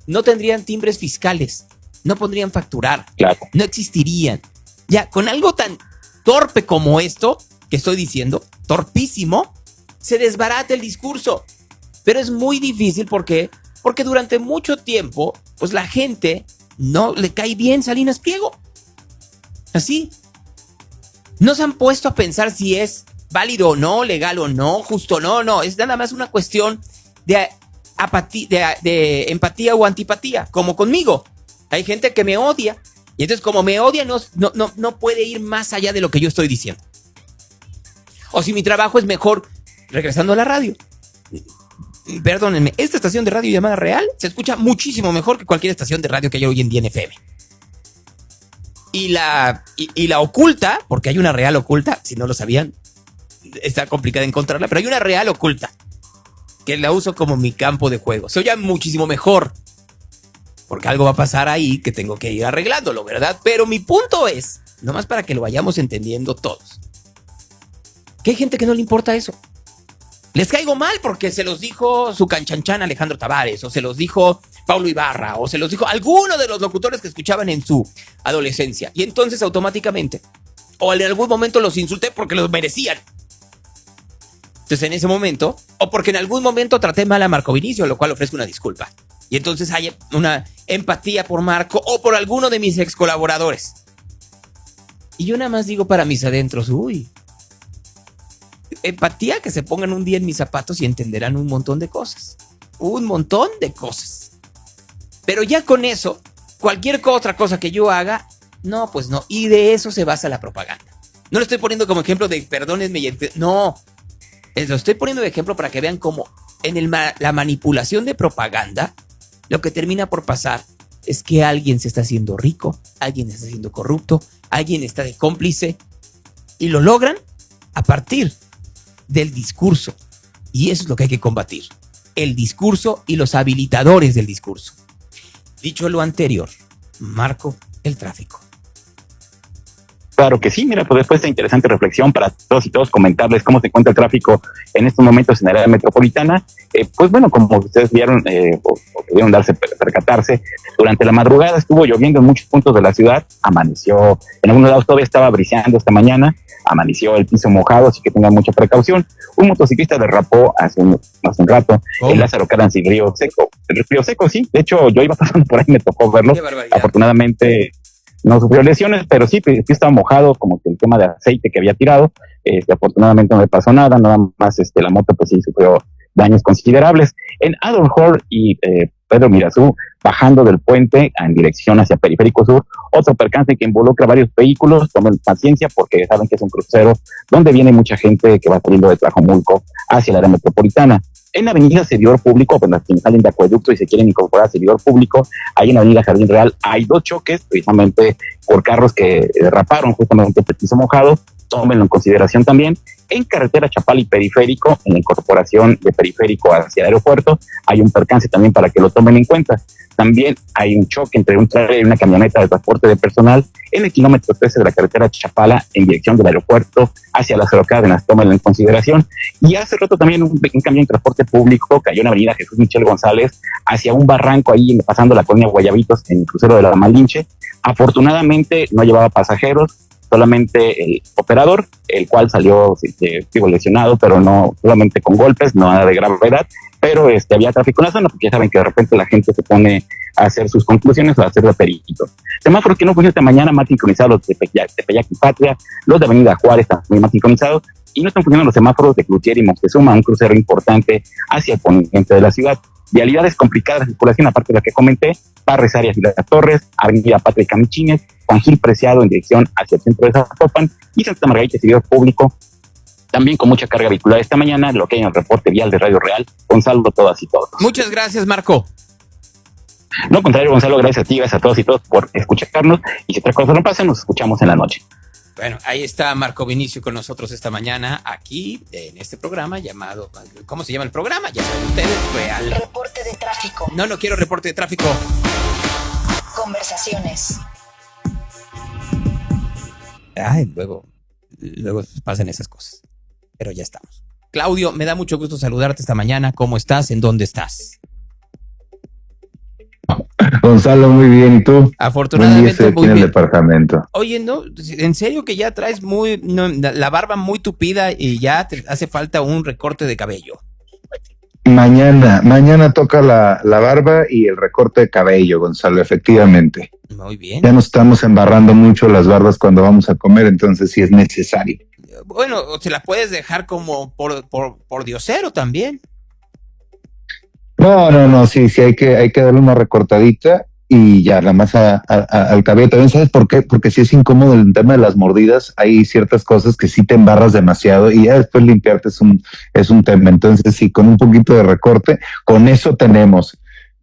no tendrían timbres fiscales, no podrían facturar, no existirían. Ya, con algo tan torpe como esto que estoy diciendo, torpísimo, se desbarata el discurso. Pero es muy difícil porque durante mucho tiempo, pues la gente no le cae bien Salinas Pliego. Así. No se han puesto a pensar si es válido o no, legal o no, justo o no, no. Es nada más una cuestión de de empatía o antipatía, como conmigo. Hay gente que me odia, y entonces como me odia no puede ir más allá de lo que yo estoy diciendo. O si mi trabajo es mejor regresando a la radio. Perdónenme, esta estación de radio llamada Real se escucha muchísimo mejor que cualquier estación de radio que hay hoy en día en FM. Y la oculta, porque hay una Real oculta, si no lo sabían, está complicada encontrarla, pero hay una Real oculta que la uso como mi campo de juego. Se oye muchísimo mejor, porque algo va a pasar ahí que tengo que ir arreglándolo, ¿verdad? Pero mi punto es, nomás para que lo vayamos entendiendo todos, que hay gente que no le importa eso. Les caigo mal porque se los dijo su canchanchan Alejandro Tavares, o se los dijo Paulo Ibarra, o se los dijo alguno de los locutores que escuchaban en su adolescencia. Y entonces automáticamente, o en algún momento los insulté porque los merecían. Entonces en ese momento, o porque en algún momento traté mal a Marco Vinicio, lo cual ofrezco una disculpa. Y entonces hay una empatía por Marco o por alguno de mis ex colaboradores. Y yo nada más digo para mis adentros, empatía, que se pongan un día en mis zapatos y entenderán un montón de cosas. Un montón de cosas. Pero ya con eso, cualquier otra cosa que yo haga, no, pues no. Y de eso se basa la propaganda. No lo estoy poniendo como ejemplo de perdónenme. No. Lo estoy poniendo de ejemplo para que vean cómo en la manipulación de propaganda, lo que termina por pasar es que alguien se está haciendo rico, alguien está siendo corrupto, alguien está de cómplice. Y lo logran a partir del discurso. Y eso es lo que hay que combatir. El discurso y los habilitadores del discurso. Dicho lo anterior, Marco, el tráfico.
Claro que sí, mira, pues después de esta interesante reflexión para todos y todos comentarles cómo se encuentra el tráfico en estos momentos en el área metropolitana, pues bueno, como ustedes vieron o pudieron percatarse, durante la madrugada estuvo lloviendo en muchos puntos de la ciudad, amaneció, en algunos lados todavía estaba briseando esta mañana, amaneció el piso mojado, así que tengan mucha precaución. Un motociclista derrapó hace un rato en Lázaro Cárdenas y Río Seco. El Río Seco, sí, de hecho yo iba pasando por ahí, me tocó verlo, afortunadamente no sufrió lesiones, pero sí estaba mojado, como que el tema de aceite que había tirado, afortunadamente no le pasó nada más la moto pues sí sufrió daños considerables. En Adolfo y Pedro Mirazú, bajando del puente en dirección hacia Periférico Sur, otro percance que involucra varios vehículos. Tomen paciencia porque saben que es un crucero donde viene mucha gente que va saliendo de Tlajomulco hacia el área metropolitana. En la avenida Servidor Público, pues quienes salen de Acueducto y se quieren incorporar a Servidor Público, ahí en la avenida Jardín Real hay 2 choques, precisamente por carros que derraparon justamente el piso mojado. Tómenlo en consideración también. En carretera Chapala y Periférico, en la incorporación de Periférico hacia el aeropuerto, hay un percance también para que lo tomen en cuenta. También hay un choque entre un trailer y una camioneta de transporte de personal en el kilómetro 13 de la carretera Chapala en dirección del aeropuerto hacia las Cárdenas. Tómenlo en consideración. Y hace rato también un camión de transporte público cayó en la avenida Jesús Michel González hacia un barranco ahí pasando la colonia Guayabitos en el crucero de la Malinche. Afortunadamente no llevaba pasajeros, solamente el operador, el cual salió lesionado, pero no solamente con golpes, no nada de gravedad, pero había tráfico en la zona, porque ya saben que de repente la gente se pone a hacer sus conclusiones o a hacer de perito. Semáforos que no funcionan esta mañana, más sincronizados los de Tepeyac y Patria, los de Avenida Juárez también más sincronizados, y no están funcionando los semáforos de Cloutier y Moctezuma, un crucero importante hacia el poniente de la ciudad. Vialidades complicadas de circulación, aparte de la que comenté, Parres, Arias y Las Torres, Avenida Patria y Camichines, Juan Gil Preciado en dirección hacia el centro de Zapopan y Santa Margarita y Servidor Público, también con mucha carga vehicular esta mañana, lo que hay en el reporte vial de Radio Real. Gonzalo, todas y todos.
Muchas gracias, Marco.
No, contrario, Gonzalo, gracias a ti, gracias a todos y todos por escucharnos, y si otra cosa no pasa, nos escuchamos en la noche.
Bueno, ahí está Marco Vinicio con nosotros esta mañana, aquí en este programa llamado, ¿cómo se llama el programa? Ya saben ustedes, Real.
Reporte de tráfico.
No quiero reporte de tráfico.
Conversaciones.
Ay, luego pasan esas cosas. Pero ya estamos. Claudio, me da mucho gusto saludarte esta mañana. ¿Cómo estás? ¿En dónde estás?
Gonzalo, muy bien. ¿Y tú?
Afortunadamente muy
bien. En el
bien.
departamento.
Oye, ¿no? ¿En serio que ya traes la barba muy tupida y ya te hace falta un recorte de cabello?
Mañana toca la barba y el recorte de cabello, Gonzalo, efectivamente.
Muy bien.
Ya nos estamos embarrando mucho las barbas cuando vamos a comer, entonces sí es necesario.
Bueno, se la puedes dejar como por diosero también.
No, sí, hay que darle una recortadita y ya, nada más al cabello. También, ¿sabes por qué? Porque sí es incómodo el tema de las mordidas. Hay ciertas cosas que sí te embarras demasiado y ya después limpiarte es un tema. Entonces sí, con un poquito de recorte, con eso tenemos.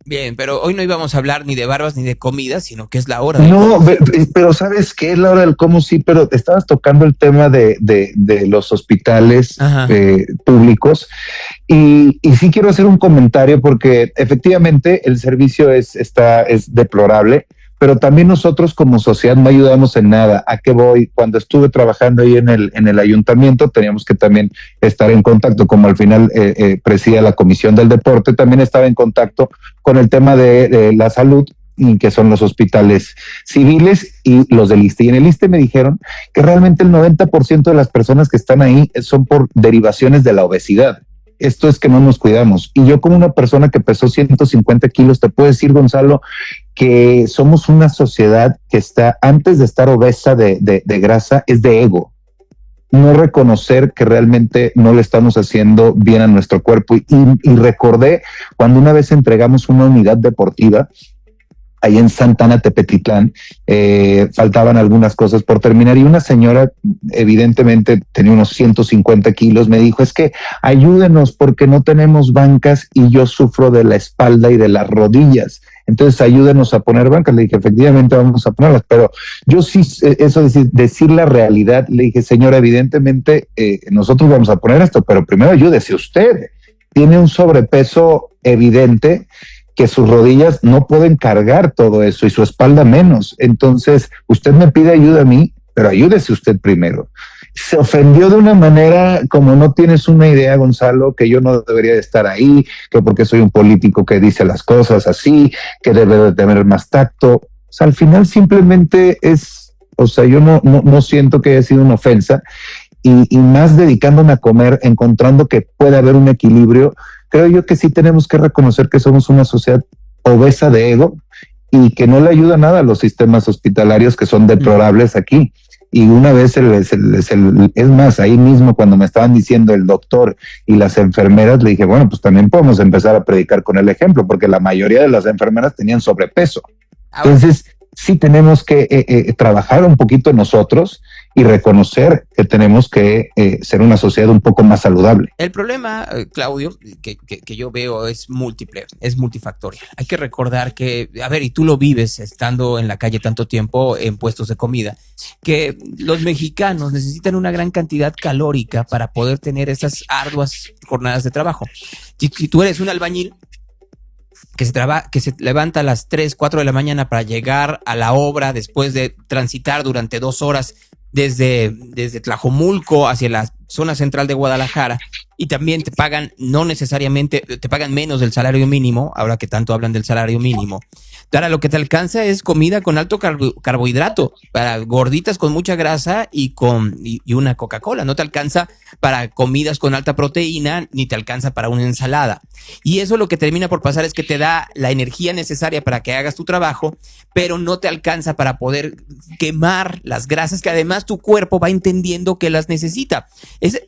Bien, pero hoy no íbamos a hablar ni de barbas ni de comida, sino que es la hora.
No, pero ¿sabes qué? Es la hora del cómo sí, pero estabas tocando el tema de los hospitales públicos y sí quiero hacer un comentario porque efectivamente el servicio es deplorable, pero también nosotros como sociedad no ayudamos en nada. ¿A qué voy? Cuando estuve trabajando ahí en el ayuntamiento, teníamos que también estar en contacto, como al final presidía la Comisión del Deporte, también estaba en contacto con el tema de la salud, que son los hospitales civiles y los del ISSSTE. Y en el ISSSTE me dijeron que realmente el 90% de las personas que están ahí son por derivaciones de la obesidad. esto es que no nos cuidamos. Y yo como una persona que pesó 150 kilos, te puedo decir, Gonzalo, que somos una sociedad que está, antes de estar obesa de grasa, es de ego. No reconocer que realmente no le estamos haciendo bien a nuestro cuerpo. Y recordé cuando una vez entregamos una unidad deportiva ahí en Santana, Tepetitlán, faltaban algunas cosas por terminar y una señora, evidentemente tenía unos 150 kilos, me dijo, es que ayúdenos porque no tenemos bancas y yo sufro de la espalda y de las rodillas. Entonces ayúdenos a poner bancas. Le dije, efectivamente vamos a ponerlas, pero yo sí, eso decir la realidad, le dije, señora, evidentemente nosotros vamos a poner esto, pero primero ayúdese usted. Tiene un sobrepeso evidente que sus rodillas no pueden cargar todo eso y su espalda menos. Entonces, usted me pide ayuda a mí, pero ayúdese usted primero. Se ofendió de una manera como no tienes una idea, Gonzalo, que yo no debería de estar ahí, que porque soy un político que dice las cosas así, que debe de tener más tacto. O sea, al final simplemente es, o sea, yo no siento que haya sido una ofensa y más dedicándome a comer, encontrando que puede haber un equilibrio. Creo yo que sí tenemos que reconocer que somos una sociedad obesa de ego y que no le ayuda nada a los sistemas hospitalarios que son deplorables aquí. Y una vez, es más, ahí mismo cuando me estaban diciendo el doctor y las enfermeras, le dije, bueno, pues también podemos empezar a predicar con el ejemplo, porque la mayoría de las enfermeras tenían sobrepeso. Entonces, sí tenemos que trabajar un poquito en nosotros y reconocer que tenemos que ser una sociedad un poco más saludable.
El problema, Claudio, que yo veo es múltiple, es multifactorial. Hay que recordar que, a ver, y tú lo vives estando en la calle tanto tiempo en puestos de comida, que los mexicanos necesitan una gran cantidad calórica para poder tener esas arduas jornadas de trabajo. Si tú eres un albañil que se levanta a las 3, 4 de la mañana para llegar a la obra después de transitar durante 2 horas desde Tlajomulco hacia la zona central de Guadalajara, y también te pagan, no necesariamente, te pagan menos del salario mínimo, ahora que tanto hablan del salario mínimo. Ahora lo que te alcanza es comida con alto carbohidrato, para gorditas con mucha grasa y una Coca-Cola. No te alcanza para comidas con alta proteína, ni te alcanza para una ensalada. Y eso lo que termina por pasar es que te da la energía necesaria para que hagas tu trabajo, pero no te alcanza para poder quemar las grasas que además tu cuerpo va entendiendo que las necesita.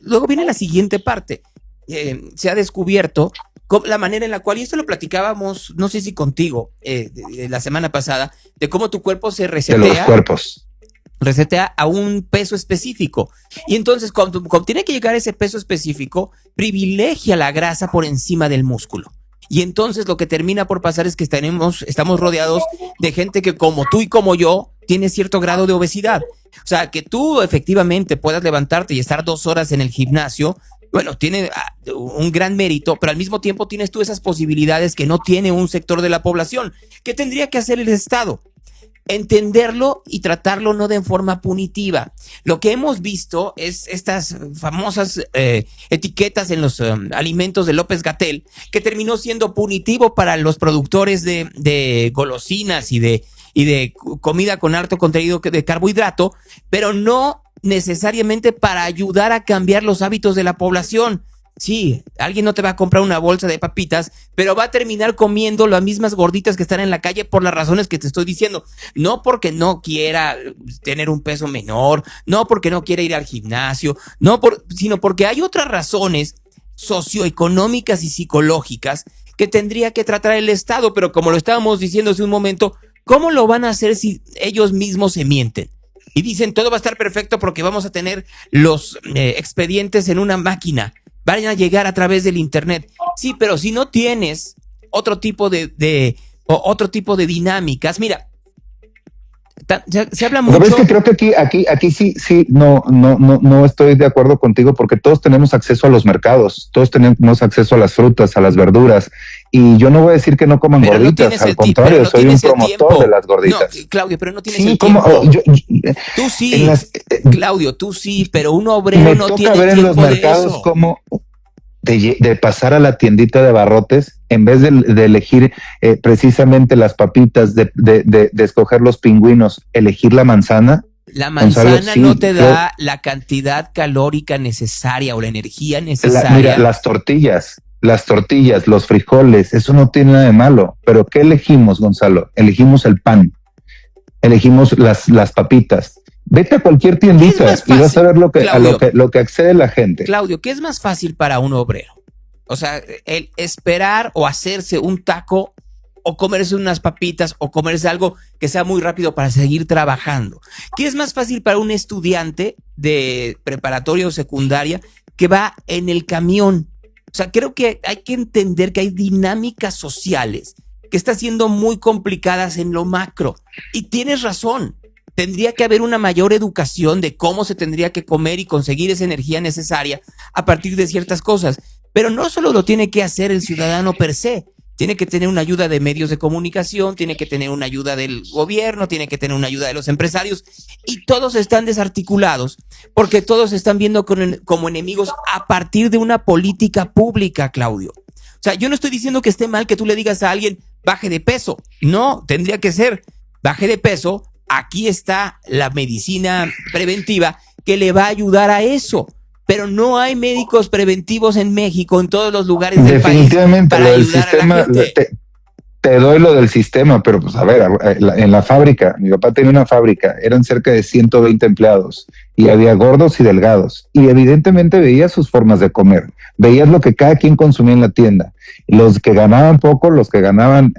Luego viene la siguiente parte. Se ha descubierto la manera en la cual, y esto lo platicábamos, no sé si contigo, la semana pasada, de cómo tu cuerpo se resetea.
De los cuerpos.
Resetea a un peso específico. Y entonces, cuando tiene que llegar a ese peso específico, privilegia la grasa por encima del músculo. Y entonces lo que termina por pasar es que estamos rodeados de gente que, como tú y como yo, tiene cierto grado de obesidad. O sea, que tú efectivamente puedas levantarte y estar 2 horas en el gimnasio, bueno, tiene un gran mérito, pero al mismo tiempo tienes tú esas posibilidades que no tiene un sector de la población. ¿Qué tendría que hacer el Estado? Entenderlo y tratarlo no de forma punitiva. Lo que hemos visto es estas famosas etiquetas en los alimentos de López-Gatell, que terminó siendo punitivo para los productores de golosinas y de comida con alto contenido de carbohidrato, pero no necesariamente para ayudar a cambiar los hábitos de la población. Sí, alguien no te va a comprar una bolsa de papitas, pero va a terminar comiendo las mismas gorditas que están en la calle por las razones que te estoy diciendo. No porque no quiera tener un peso menor, no porque no quiera ir al gimnasio, sino porque hay otras razones socioeconómicas y psicológicas que tendría que tratar el Estado. Pero como lo estábamos diciendo hace un momento, ¿cómo lo van a hacer si ellos mismos se mienten? Y dicen, todo va a estar perfecto porque vamos a tener los expedientes en una máquina. Van a llegar a través del internet. Sí, pero si no tienes otro tipo de dinámicas, mira, se habla mucho.
Pero es que creo que aquí sí, no estoy de acuerdo contigo, porque todos tenemos acceso a los mercados, todos tenemos acceso a las frutas, a las verduras, y yo no voy a decir que no coman gorditas, al contrario, soy un promotor de las gorditas.
No, Claudio, pero no tienes el tiempo. Tú sí, Claudio, tú sí, pero un obrero no tiene
tiempo. Me toca ver en los
de
mercados
eso.
cómo de pasar a la tiendita de abarrotes, en vez de elegir precisamente las papitas, de escoger los pingüinos, elegir la manzana.
La manzana
Gonzalo, sí,
no te da la cantidad calórica necesaria o la energía necesaria.
Mira, las tortillas, los frijoles, eso no tiene nada de malo. Pero ¿qué elegimos, Gonzalo? Elegimos el pan, elegimos las papitas. Vete a cualquier tiendita y vas a ver lo que accede la gente.
Claudio, ¿qué es más fácil para un obrero? O sea, el esperar o hacerse un taco o comerse unas papitas o comerse algo que sea muy rápido para seguir trabajando. ¿Qué es más fácil para un estudiante de preparatoria o secundaria que va en el camión? O sea, creo que hay que entender que hay dinámicas sociales que están siendo muy complicadas en lo macro. Y tienes razón, tendría que haber una mayor educación de cómo se tendría que comer y conseguir esa energía necesaria a partir de ciertas cosas. Pero no solo lo tiene que hacer el ciudadano per se, tiene que tener una ayuda de medios de comunicación, tiene que tener una ayuda del gobierno, tiene que tener una ayuda de los empresarios, y todos están desarticulados porque todos se están viendo como enemigos a partir de una política pública, Claudio. O sea, yo no estoy diciendo que esté mal que tú le digas a alguien baje de peso, no, tendría que ser baje de peso, aquí está la medicina preventiva que le va a ayudar a eso. Pero no hay médicos preventivos en México, en todos los lugares del país, para
lo del
ayudar
sistema,
a la gente.
te doy lo del sistema, pero pues a ver, en la fábrica, mi papá tenía una fábrica, eran cerca de 120 empleados y había gordos y delgados, y evidentemente veías sus formas de comer, veías lo que cada quien consumía en la tienda, los que ganaban poco, los que ganaban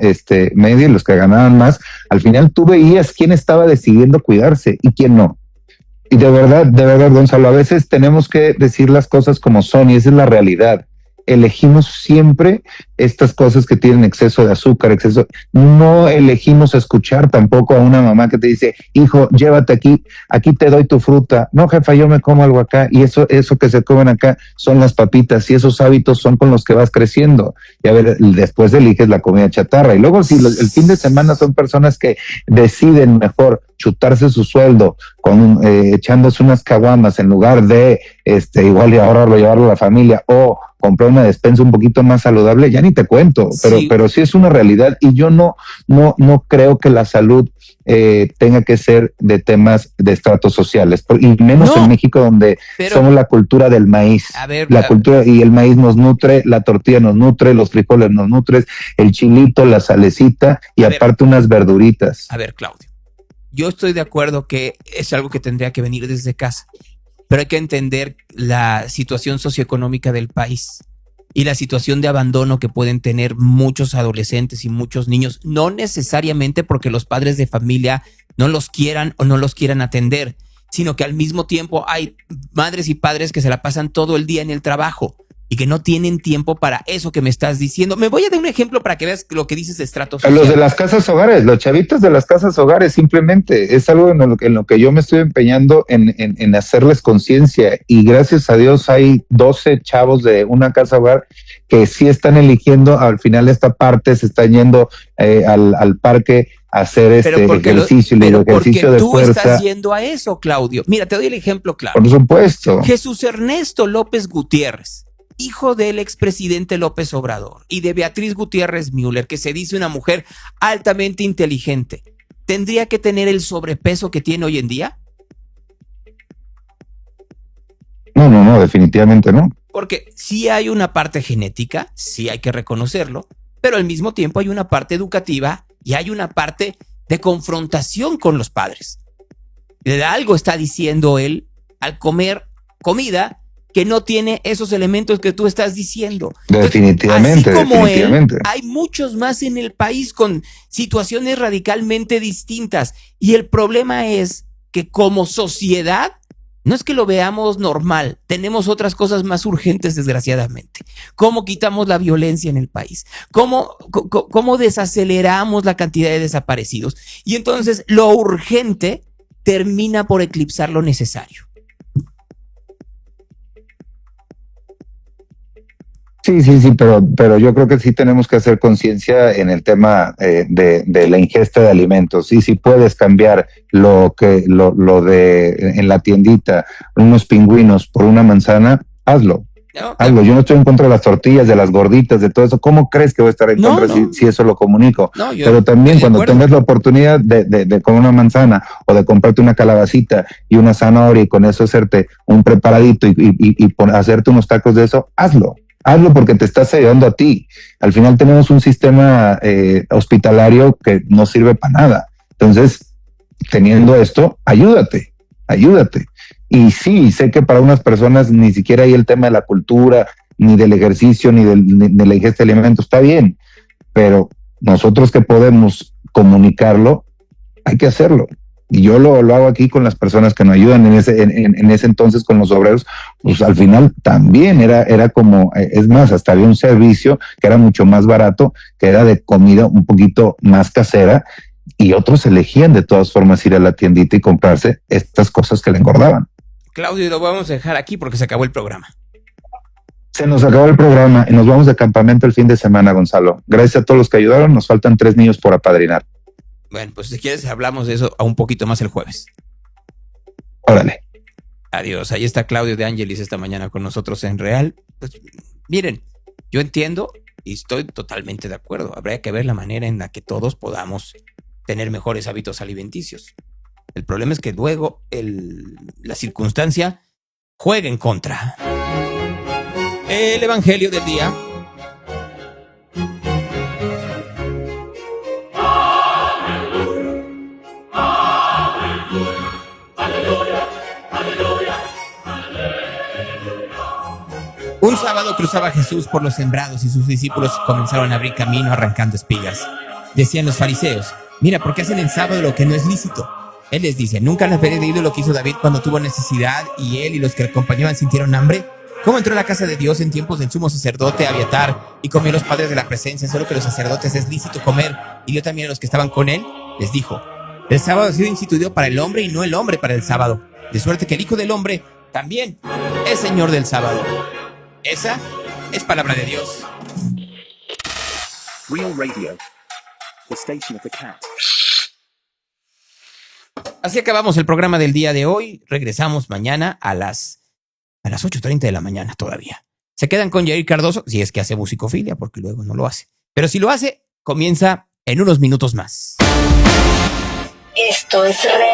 medio y los que ganaban más, al final tú veías quién estaba decidiendo cuidarse y quién no. Y de verdad, Gonzalo, a veces tenemos que decir las cosas como son y esa es la realidad. Elegimos siempre estas cosas que tienen exceso de azúcar, no elegimos escuchar tampoco a una mamá que te dice, hijo, llévate aquí te doy tu fruta. No, jefa, yo me como algo acá y eso que se comen acá son las papitas y esos hábitos son con los que vas creciendo. Y a ver, después eliges la comida chatarra y luego si el fin de semana son personas que deciden mejor chutarse su sueldo echándose unas caguamas en lugar de igual y ahorrarlo, llevarlo a la familia o comprar una despensa un poquito más saludable, ya ni te cuento, pero sí es una realidad y yo no creo que la salud tenga que ser de temas de estratos sociales, y menos en México donde somos la cultura del maíz, cultura y el maíz nos nutre, la tortilla nos nutre, los frijoles nos nutren, el chilito, la salecita y aparte unas verduritas.
A ver, Claudio, yo estoy de acuerdo que es algo que tendría que venir desde casa, pero hay que entender la situación socioeconómica del país y la situación de abandono que pueden tener muchos adolescentes y muchos niños, no necesariamente porque los padres de familia no los quieran o no los quieran atender, sino que al mismo tiempo hay madres y padres que se la pasan todo el día en el trabajo y que no tienen tiempo para eso que me estás diciendo. Me voy a dar un ejemplo para que veas lo que dices de estrato social.
Los de las casas hogares, los chavitos de las casas hogares, simplemente es algo en lo que yo me estoy empeñando en hacerles conciencia y gracias a Dios hay 12 chavos de una casa hogar que sí están eligiendo al final esta parte, se están yendo al parque a hacer ejercicio de fuerza.
Porque tú estás yendo a eso, Claudio. Mira, te doy el ejemplo claro.
Por supuesto.
Jesús Ernesto López Gutiérrez, hijo del expresidente López Obrador y de Beatriz Gutiérrez Müller, que se dice una mujer altamente inteligente, ¿tendría que tener el sobrepeso que tiene hoy en día?
No, definitivamente no.
Porque sí hay una parte genética, sí hay que reconocerlo, pero al mismo tiempo hay una parte educativa y hay una parte de confrontación con los padres. Algo está diciendo él al comer comida que no tiene esos elementos que tú estás diciendo.
Definitivamente,
así como
definitivamente.
Él, hay muchos más en el país con situaciones radicalmente distintas. Y el problema es que como sociedad, no es que lo veamos normal, tenemos otras cosas más urgentes, desgraciadamente. ¿Cómo quitamos la violencia en el país? ¿Cómo desaceleramos la cantidad de desaparecidos? Y entonces lo urgente termina por eclipsar lo necesario.
Sí, pero yo creo que sí tenemos que hacer conciencia en el tema de la ingesta de alimentos. Y si puedes cambiar lo de en la tiendita unos pingüinos por una manzana, hazlo. Hazlo. Yo no estoy en contra de las tortillas, de las gorditas, de todo eso. ¿Cómo crees que voy a estar en contra si eso lo comunico? Pero también cuando tengas la oportunidad de comer una manzana o de comprarte una calabacita y una zanahoria y con eso hacerte un preparadito y hacerte unos tacos de eso, hazlo. Hazlo porque te estás ayudando a ti. Al final tenemos un sistema hospitalario que no sirve para nada. Entonces, teniendo esto, ayúdate. Y sí, sé que para unas personas ni siquiera hay el tema de la cultura, ni del ejercicio, ni de la ingesta de alimentos. Está bien, pero nosotros que podemos comunicarlo, hay que hacerlo. Y yo lo hago aquí con las personas que nos ayudan en ese entonces con los obreros, pues al final también era como, es más, hasta había un servicio que era mucho más barato, que era de comida un poquito más casera, y otros elegían de todas formas ir a la tiendita y comprarse estas cosas que le engordaban.
Claudio, lo vamos a dejar aquí porque se acabó el programa.
Se nos acabó el programa y nos vamos de campamento el fin de semana, Gonzalo. Gracias a todos los que ayudaron, nos faltan 3 niños por apadrinar.
Bueno, pues si quieres hablamos de eso a un poquito más el jueves.
Órale.
Adiós. Ahí está Claudio de Ángelis esta mañana con nosotros en Real. Pues miren, yo entiendo y estoy totalmente de acuerdo. Habría que ver la manera en la que todos podamos tener mejores hábitos alimenticios. El problema es que luego la circunstancia juega en contra. El evangelio del día. Un sábado cruzaba Jesús por los sembrados y sus discípulos comenzaron a abrir camino arrancando espigas. Decían los fariseos: mira, ¿por qué hacen en sábado lo que no es lícito? Él les dice: ¿nunca han leído lo que hizo David cuando tuvo necesidad y él y los que le acompañaban sintieron hambre? ¿Cómo entró a la casa de Dios en tiempos del sumo sacerdote Abiatar y comió los padres de la presencia, solo que los sacerdotes es lícito comer, y dio también a los que estaban con él? Les dijo: el sábado ha sido instituido para el hombre y no el hombre para el sábado, de suerte que el Hijo del Hombre también es Señor del sábado. Esa es palabra de Dios.
Real Radio, the station of the cat.
Así acabamos el programa del día de hoy. Regresamos mañana a las 8:30 de la mañana todavía. Se quedan con Jair Cardoso, si es que hace musicofilia, porque luego no lo hace. Pero si lo hace, comienza en unos minutos más.
Esto es real.